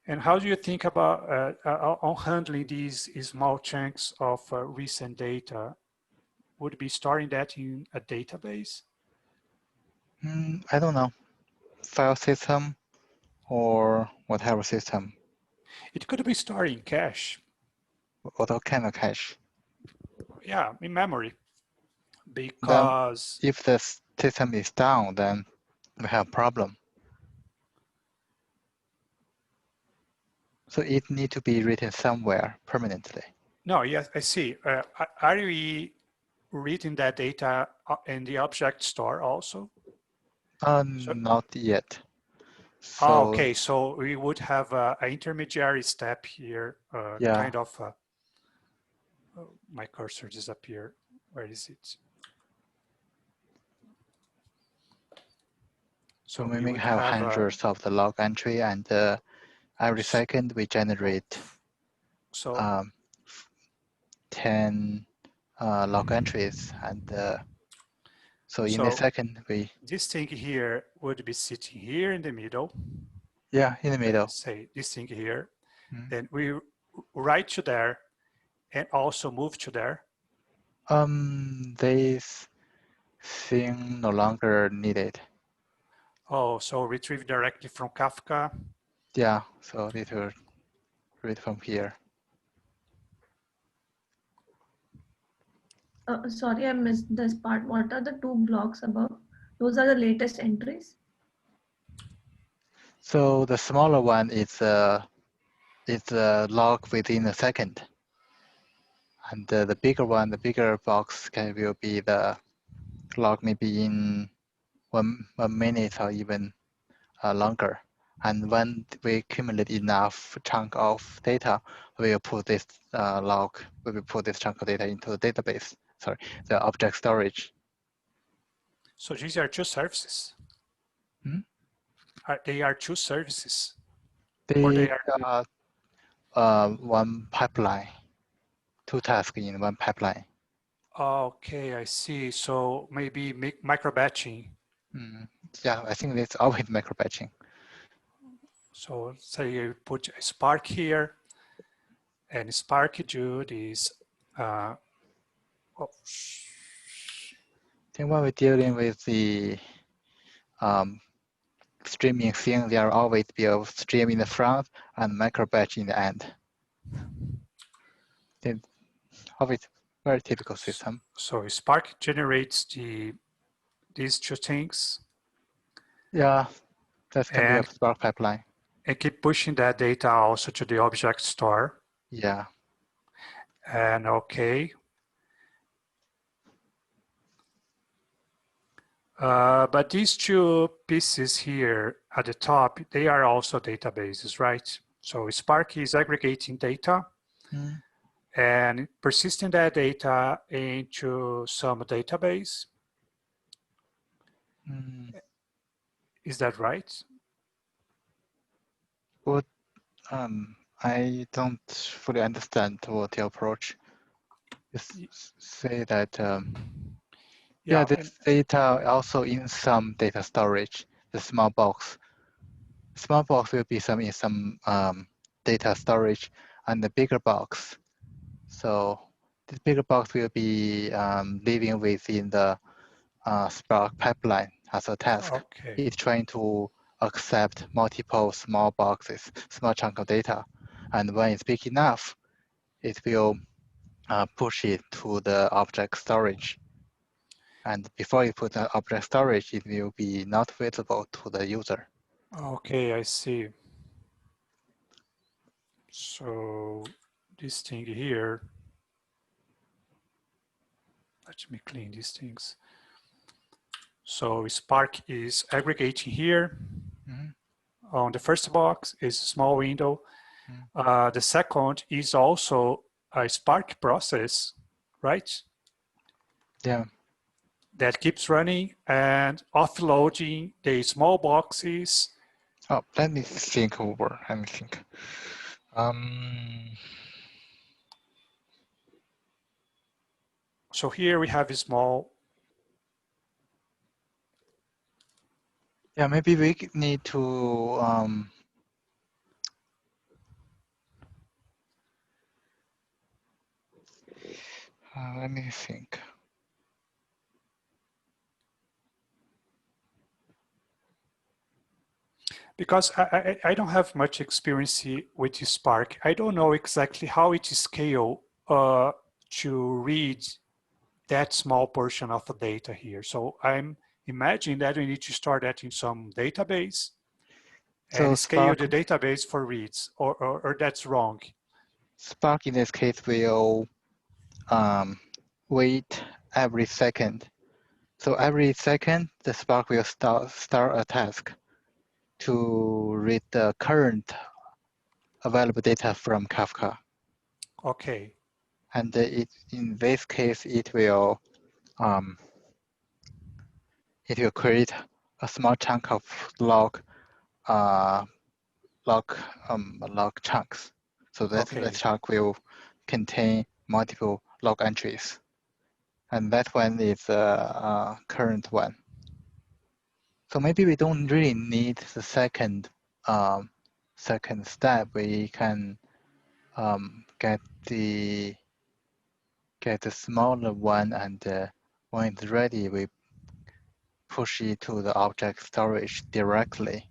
And how do you think about on handling these small chunks of recent data? Would be storing that in a database? I don't know, file system or whatever system. It could be stored in cache. What kind of cache? Yeah, in memory. Because then if the system is down, then we have problem. So it need to be written somewhere permanently. No, yes, I see. Are we reading that data in the object store also? Not yet. Oh, So okay, so we would have an intermediary step here, yeah, kind of, my cursor disappeared. Where is it? so we we may would have have hundreds of the log entry, and every second we generate so 10 log entries, and so in a so second we this thing here would be sitting here in the middle. yeah in the middle. Say this thing here, Mm. then we write to there and also move to there. This thing no longer needed. Oh, so retrieve directly from Kafka. Yeah, so it will read from here. Sorry, I missed this part. What are the two blocks above? Those are the latest entries. So the smaller one is a log within a second, and the bigger one, the bigger box will be the log maybe in one minute or even longer. And when we accumulate enough chunk of data, we will put this we will put this chunk of data into the database. Sorry, the object storage. So these are two services. Hmm? They are two services. They are one pipeline, two tasks in one pipeline. Okay, I see. So maybe micro batching. Yeah, I think it's always micro batching. So say you put a Spark here, and Spark do this. Then when we're dealing with the streaming thing, there will always be a stream in the front and micro batch in the end. Then always very typical system. So Spark generates these two things. Yeah, that can be a Spark pipeline. And keep pushing that data also to the object store. Yeah. And okay. But these two pieces here at the top, they are also databases, right? So Spark is aggregating data and persisting that data into some database. Is that right? What I don't fully understand what your approach is. Say that yeah, this data also in some data storage, the small box. Small box will be in some data storage, and the bigger box. So this bigger box will be living within the Spark pipeline as a task. Okay. It's trying to accept multiple small boxes, small chunk of data. And when it's big enough, it will push it to the object storage. And before you put the object storage, it will be not visible to the user. Okay, I see. So this thing here, let me clean these things. So Spark is aggregating here. On the first box is a small window. The second is also a Spark process, right? Yeah. That keeps running and offloading the small boxes. Oh, let me think over. Let me think. So here we have a small. Yeah, maybe we need to let me think. Because I don't have much experience with Spark. I don't know exactly how it is scaled to read that small portion of the data here. So I'm imagining that we need to store that in some database. So and scale Spark, the database for reads, or that's wrong. Spark in this case will wait every second. So every second, the Spark will start a task to read the current available data from Kafka. Okay, And in this case, it will create a small chunk of log uh, log chunks. So that okay, chunk will contain multiple log entries, and that one is a current one. So maybe we don't really need the second step. We can get the smaller one, and when it's ready, we push it to the object storage directly.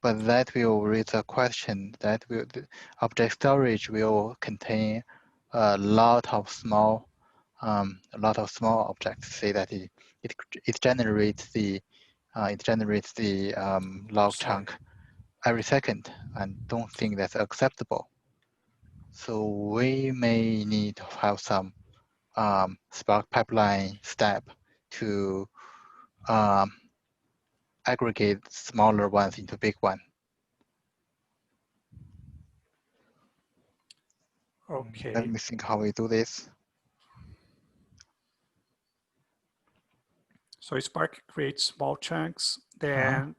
But that will raise a question that the object storage will contain a lot of small objects. Say that it generates the log sorry. chunk every second, and don't think that's acceptable. So we may need to have some Spark pipeline step to aggregate smaller ones into big one. Okay. Let me think how we do this. So Spark creates small chunks, then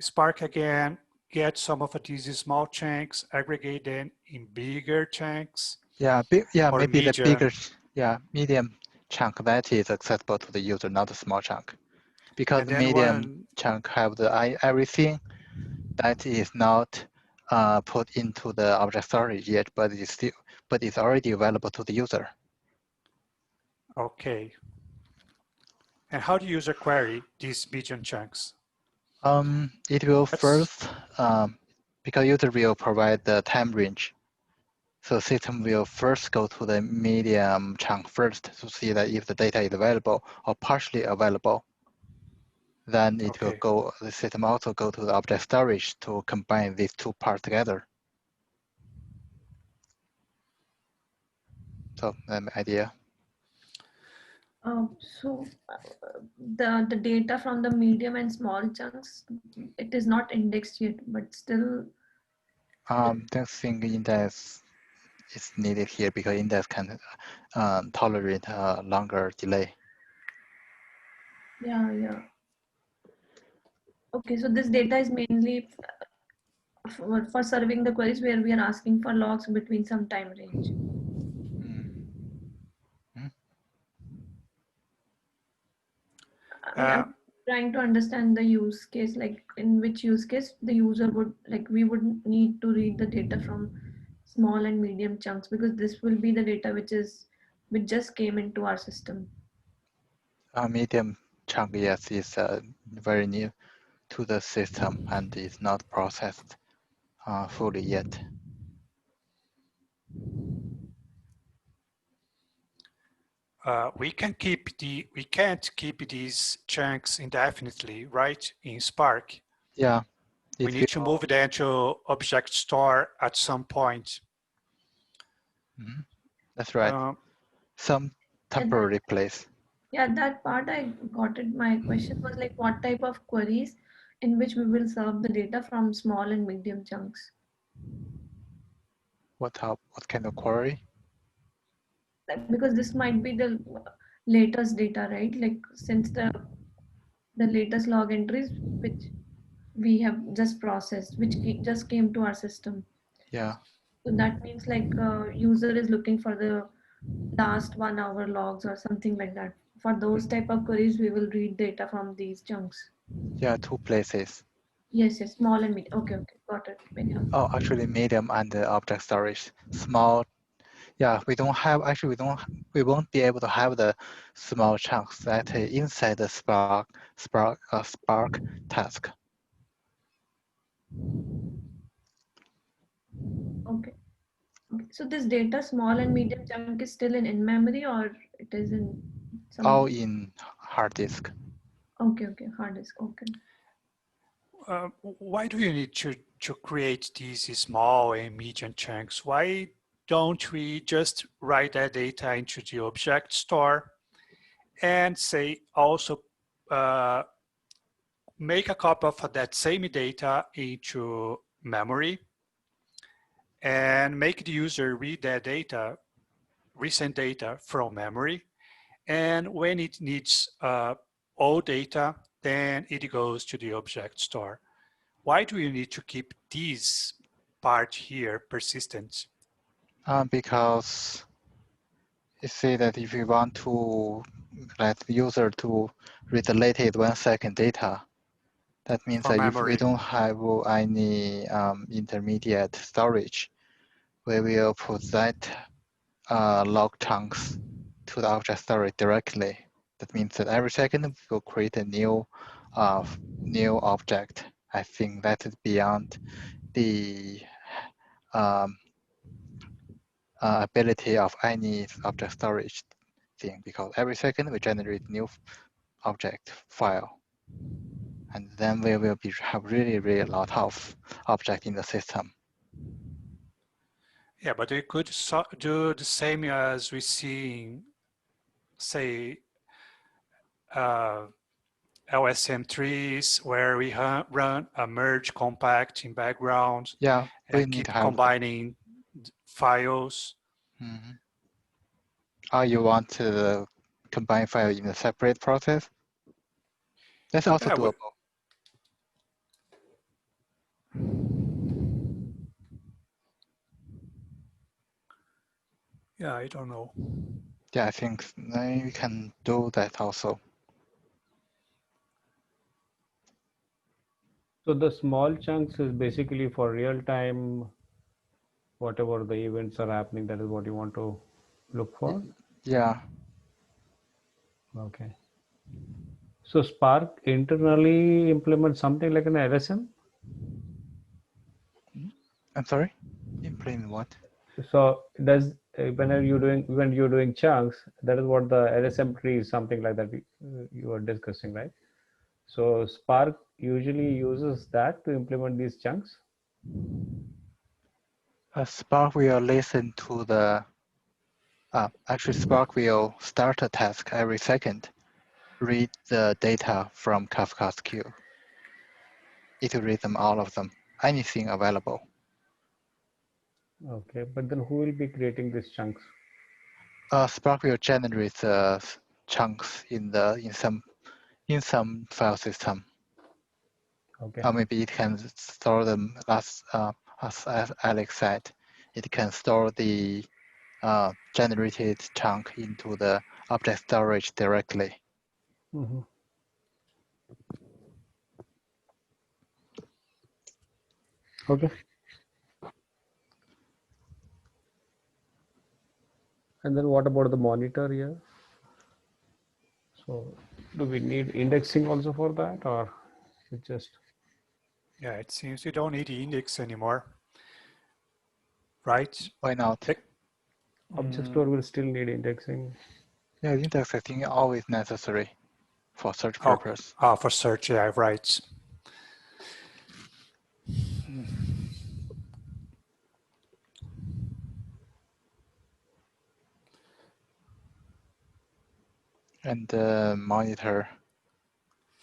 Spark again gets some of these small chunks, aggregate them in bigger chunks. Yeah, or maybe the medium. bigger, medium chunk that is accessible to the user, not the small chunk, because And the then medium chunk have the everything that is not put into the object storage yet, but it's already available to the user. Okay. And how do user query these medium chunks? It will first, because user will provide the time range. So system will first go to the medium chunk first to see that if the data is available or partially available. Then it will go, the system also go to the object storage to combine these two parts together. So the idea. So the data from the medium and small chunks, it is not indexed yet, but still. Don't think index is needed here because index can tolerate a longer delay. Yeah. Okay, so this data is mainly for serving the queries where we are asking for logs between some time range. I'm trying to understand the use case, like in which use case the user would, like we would need to read the data from small and medium chunks, because this will be the data which just came into our system. Medium chunk, yes, is very new to the system and is not processed fully yet. We can't keep these chunks indefinitely, right? In Spark. Yeah. We need to move them to object store at some point. That's right. Some temporary place. Yeah, that part I got it. My question was like, what type of queries in which we will serve the data from small and medium chunks? What kind of query? Because this might be the latest data, right? Like since the latest log entries which we have just processed, which just came to our system. Yeah. So that means like user is looking for the last 1 hour logs or something like that. For those type of queries, we will read data from these chunks. Yeah, two places. Yes, small and medium. Okay, got it. Very helpful. Oh, actually, medium and the object storage. Small. Yeah, we won't be able to have the small chunks that inside the Spark task. Okay. So this data, small and medium chunk, is still in memory, or it is in some. All in hard disk. Okay, hard disk. Okay. why do you need to create these small and medium chunks? Why don't we just write that data into the object store and say also make a copy of that same data into memory and make the user read that data, recent data from memory. And when it needs old data, then it goes to the object store. Why do you need to keep this part here persistent? Because you see that if you want to let the user to read the latest 1 second data, that means From that if we memory. don't have any intermediate storage, we will put that log chunks to the object storage directly. That means that every second we will create a new object. I think that is beyond the ability of any object storage thing, because every second we generate new object file, and then we will have really a lot of object in the system. Yeah, but we could do the same as we see in, say, LSM trees, where we run a merge compact in background. Yeah, we and need keep to have combining files. Mm-hmm. Oh, you want to combine file in a separate process? That's also Yeah, doable. Yeah, I don't know. Yeah, I think you can do that also. So the small chunks is basically for real time, whatever the events are happening, that is what you want to look for? Yeah. Okay. So Spark internally implements something like an LSM? I'm sorry? Implement what? So does when you're doing chunks, that is what the LSM tree is, something like that you were discussing, right? So Spark usually uses that to implement these chunks. Spark will listen to the, actually Spark will start a task every second, read the data from Kafka's queue. It will read them, all of them, anything available. Okay, but then who will be creating these chunks? Spark will generate chunks in some file system. Okay. Or maybe it can store them as Alex said, it can store the generated chunk into the object storage directly. Mm-hmm. Okay. And then what about the monitor here? So do we need indexing also for that, or it just? Yeah, it seems you don't need the index anymore, right? Why not? Object store will still need indexing. Yeah, index I think always necessary for search purpose. For search, yeah, right. And monitor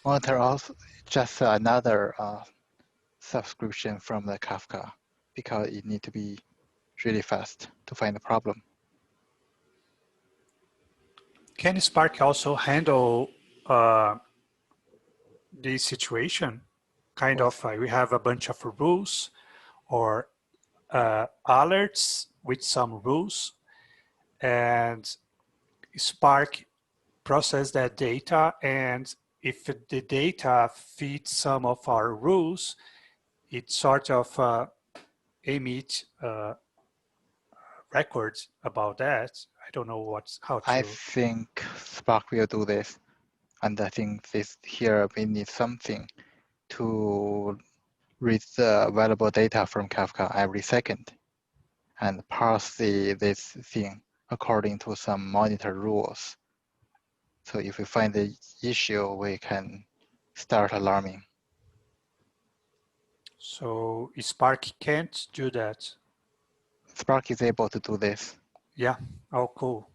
also just another subscription from the Kafka, because it need to be really fast to find the problem. Can Spark also handle this situation? Kind of, we have a bunch of rules or alerts with some rules, and Spark process that data, and if the data fits some of our rules, it sort of emit records about that. I don't know how to. I think Spark will do this, and I think this here we need something to read the available data from Kafka every second and parse this thing according to some monitor rules. So if we find the issue, we can start alarming. So Spark can't do that. Spark is able to do this. Yeah. Oh, cool.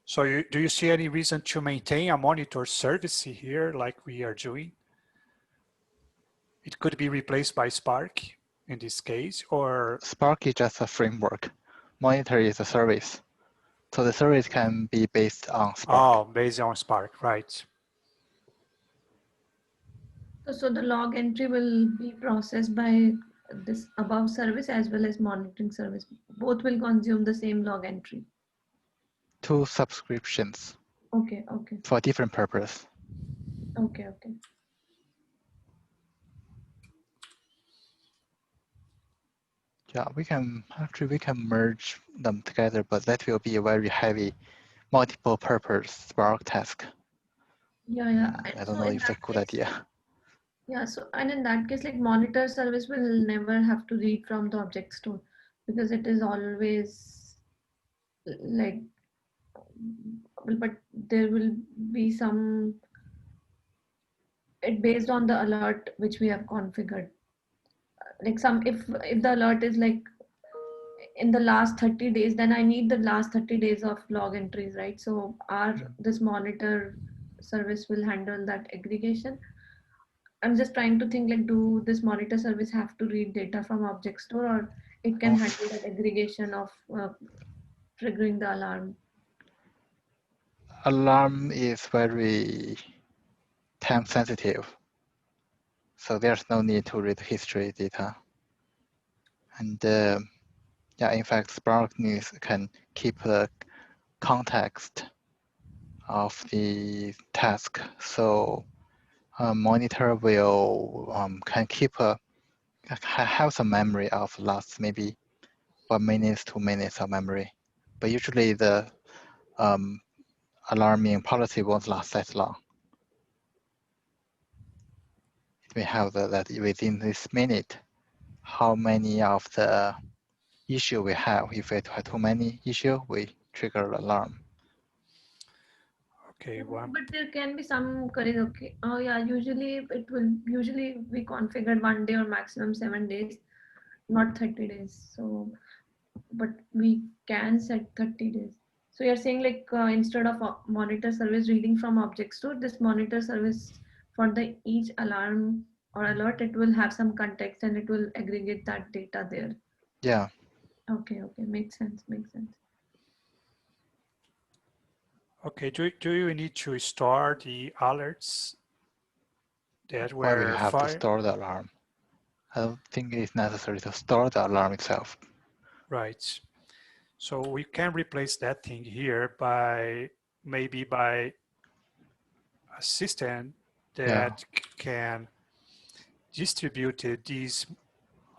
So do you see any reason to maintain a monitor service here like we are doing? It could be replaced by Spark in this case, or? Spark is just a framework. Monitor is a service. So the service can be based on Spark. Oh, based on Spark, right. So the log entry will be processed by this above service as well as monitoring service. Both will consume the same log entry. Two subscriptions Okay, okay, for different purpose. okay, okay. Yeah, we can merge them together, but that will be a very heavy multiple purpose Spark task. Yeah, yeah. I don't So know in if it's a that good case, idea. yeah, so and in that case, like monitor service will never have to read from the object store because it is always like, but there will be some, it based on the alert which we have configured. Like some, if the alert is like in the last 30 days, then I need the last 30 days of log entries, right? So this monitor service will handle that aggregation. I'm just trying to think like, do this monitor service have to read data from object store, or it can handle that aggregation of triggering the alarm? Alarm is very time sensitive. So there's no need to read history data. And yeah, in fact, Spark news can keep the context of the task. So a monitor will can keep have some memory of last maybe 1 minute, 2 minutes of memory. But usually the alarming policy won't last that long. It may have that within this minute, how many of the issue we have. If we have too many issue, we trigger alarm. Okay, But there can be some correct. Okay. Oh yeah. Usually we configured 1 day or maximum 7 days, not 30 days. So, but we can set 30 days. So you're saying like instead of a monitor service reading from object store, this monitor service for the each alarm or alert, it will have some context and it will aggregate that data there. Yeah. Okay. Okay. Makes sense. Makes sense. Okay, do you need to store the alerts that Why we were have to fired? store the alarm? I don't think it's necessary to store the alarm itself. Right. So we can replace that thing here by maybe by a system that can distribute these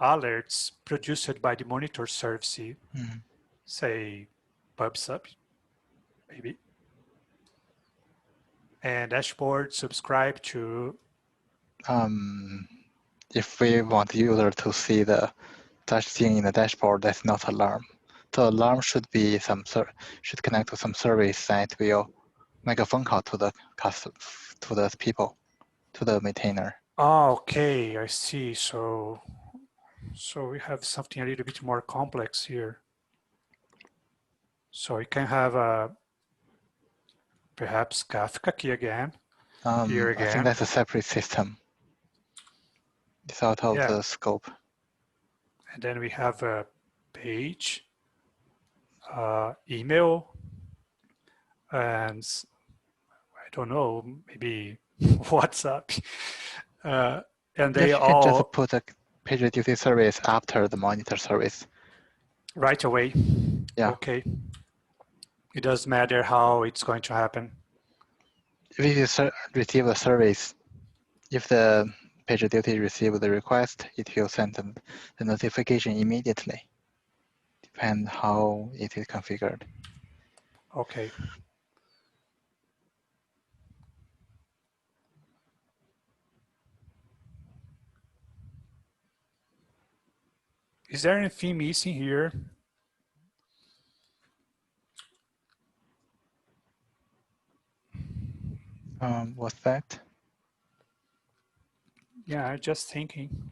alerts produced by the monitor service, say PubSub, maybe, and dashboard subscribe to. If we want the user to see the such thing in the dashboard, that's not alarm. The alarm should be should connect to some service that will make a phone call to the to the people, to the maintainer. Oh, okay, I see. So we have something a little bit more complex here. So we can have a perhaps Kafka key again. Here again. I think that's a separate system. It's out of the scope. And then we have a page, email, and I don't know, maybe WhatsApp. And they You all can just put a PagerDuty service after the monitor service. right away. Yeah. Okay. It doesn't matter how it's going to happen. If you receive a service, if the PagerDuty receives the request, it will send them the notification immediately. Depends how it is configured. Okay. Is there anything missing here? What's that? Yeah, just thinking.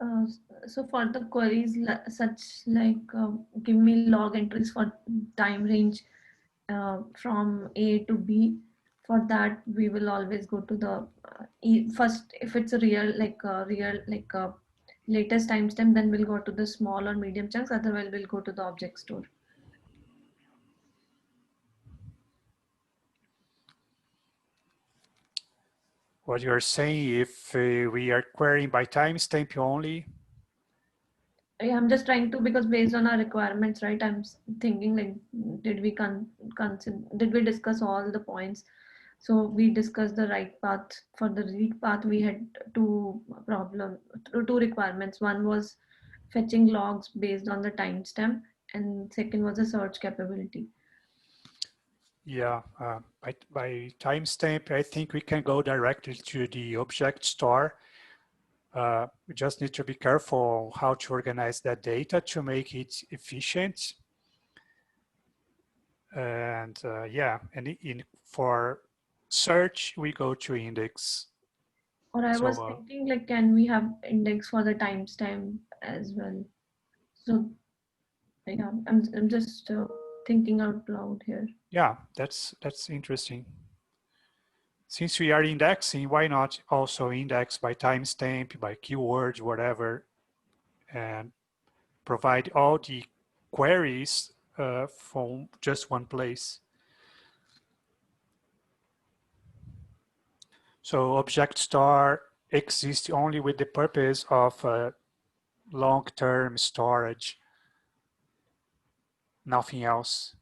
Uh, so for the queries such like give me log entries for time range from A to B, for that we will always go to the first, if it's a real latest timestamp, then we'll go to the small or medium chunks, otherwise we'll go to the object store. What you're saying, if we are querying by timestamp only, I'm just trying to, because based on our requirements, right? I'm thinking like, did we consider, did we discuss all the points? So we discussed the write path. For the read path, we had two requirements. One was fetching logs based on the timestamp, and second was a search capability. yeah, by timestamp, I think we can go directly to the object store. We just need to be careful how to organize that data to make it efficient. And yeah, and for search, we go to index. Or I So, was thinking like, can we have index for the timestamp as well? So yeah, I'm just thinking out loud here. yeah, that's interesting. Since we are indexing, why not also index by timestamp, by keywords, whatever, and provide all the queries from just one place. So object store exists only with the purpose of long-term storage, nothing else.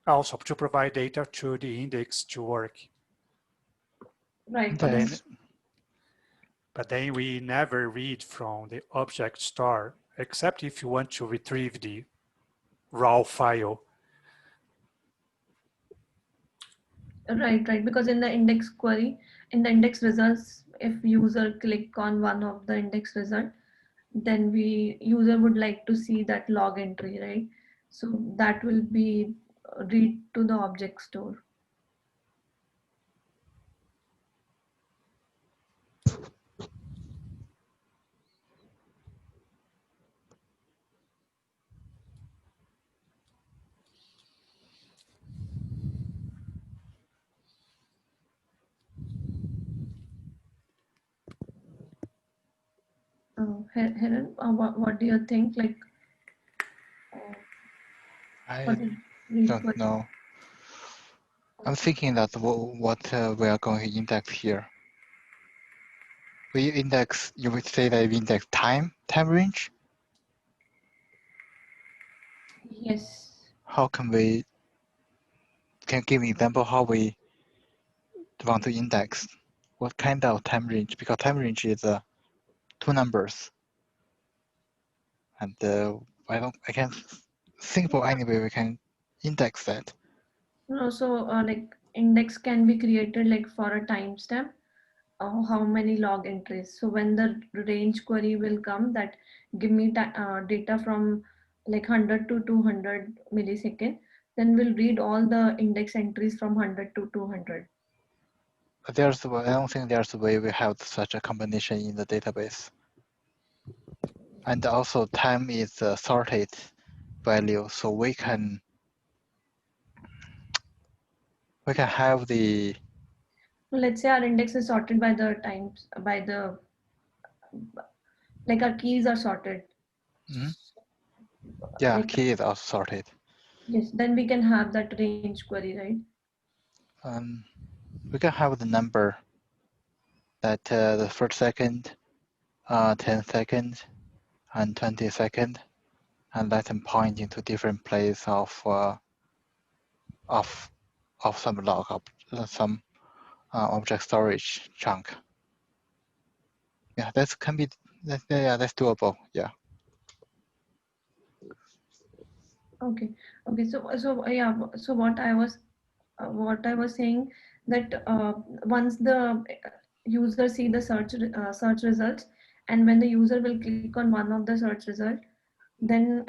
Also to provide data to the index to work. Right. But then we never read from the object store, except if you want to retrieve the raw file. Right. Because in the index query, in the index results, if user click on one of the index result, then user would like to see that log entry, right? So that will be read to the object store. Helen, what do you think? Like, I don't know. I'm thinking that what we are going to index here. We index, you would say that we index time range? Yes. How can we, can you give an example how we want to index? What kind of time range? Because time range is two numbers. And I can't think for any way we can index that. No, so like index can be created like for a timestamp, how many log entries. So when the range query will come, that give me data from like 100 to 200 millisecond, then we'll read all the index entries from 100 to 200. I don't think there's a way we have such a combination in the database. And also time is a sorted value, so we can have the. Let's say our index is sorted by the times, by the, like our keys are sorted. Mm-hmm. Yeah, like, key is also sorted. Yes, then we can have that range query, right? We can have the number that the first second, 10 seconds, and 20 seconds, and let them point into different place of some log some object storage chunk. Yeah, that's doable. Yeah. Okay. So yeah. So what I was saying, that once the user see the search results, and when the user will click on one of the search result, then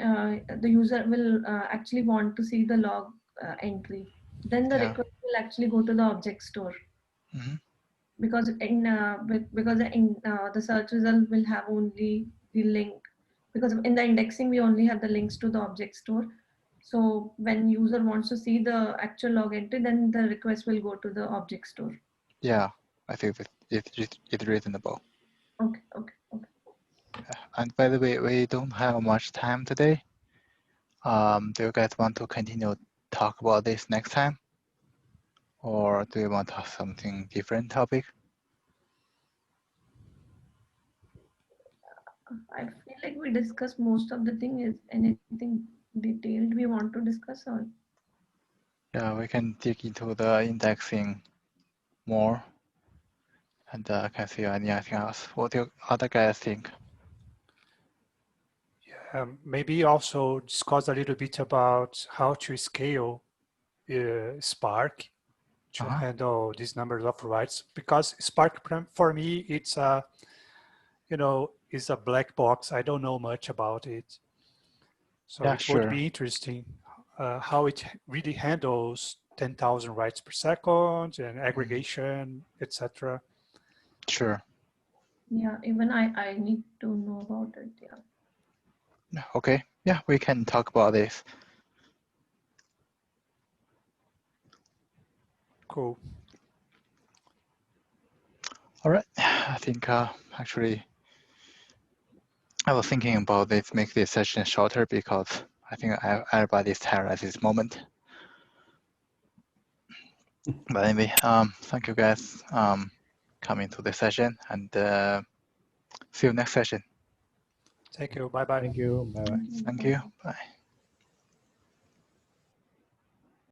the user will actually want to see the log entry. Then the Yeah. request will actually go to the object store. Mhm. Because in the search result will have only the link, because in the indexing we only have the links to the object store. So when user wants to see the actual log entry, then the request will go to the object store. Yeah, I think that it's reasonable. Okay. And by the way, we don't have much time today. Do you guys want to continue talk about this next time? Or do you want to have something different topic? I feel like we discussed most of the thing. Is anything detailed we want to discuss, or? Yeah, we can dig into the indexing more and can see anything else. What do you other guys think? Maybe also discuss a little bit about how to scale Spark to handle these numbers of writes, because Spark for me it's a is a black box. I don't know much about it, so Yeah, it sure. would be interesting how it really handles 10,000 writes per second and aggregation, etc. Sure. Yeah, even I need to know about it. Yeah. Okay. Yeah, we can talk about this. Cool. All right. I think actually I was thinking about this, make this session shorter because I think everybody's tired at this moment. But anyway, thank you guys coming to the session, and see you next session. Thank you. Bye bye. Thank you. Bye bye. Thank you. Bye.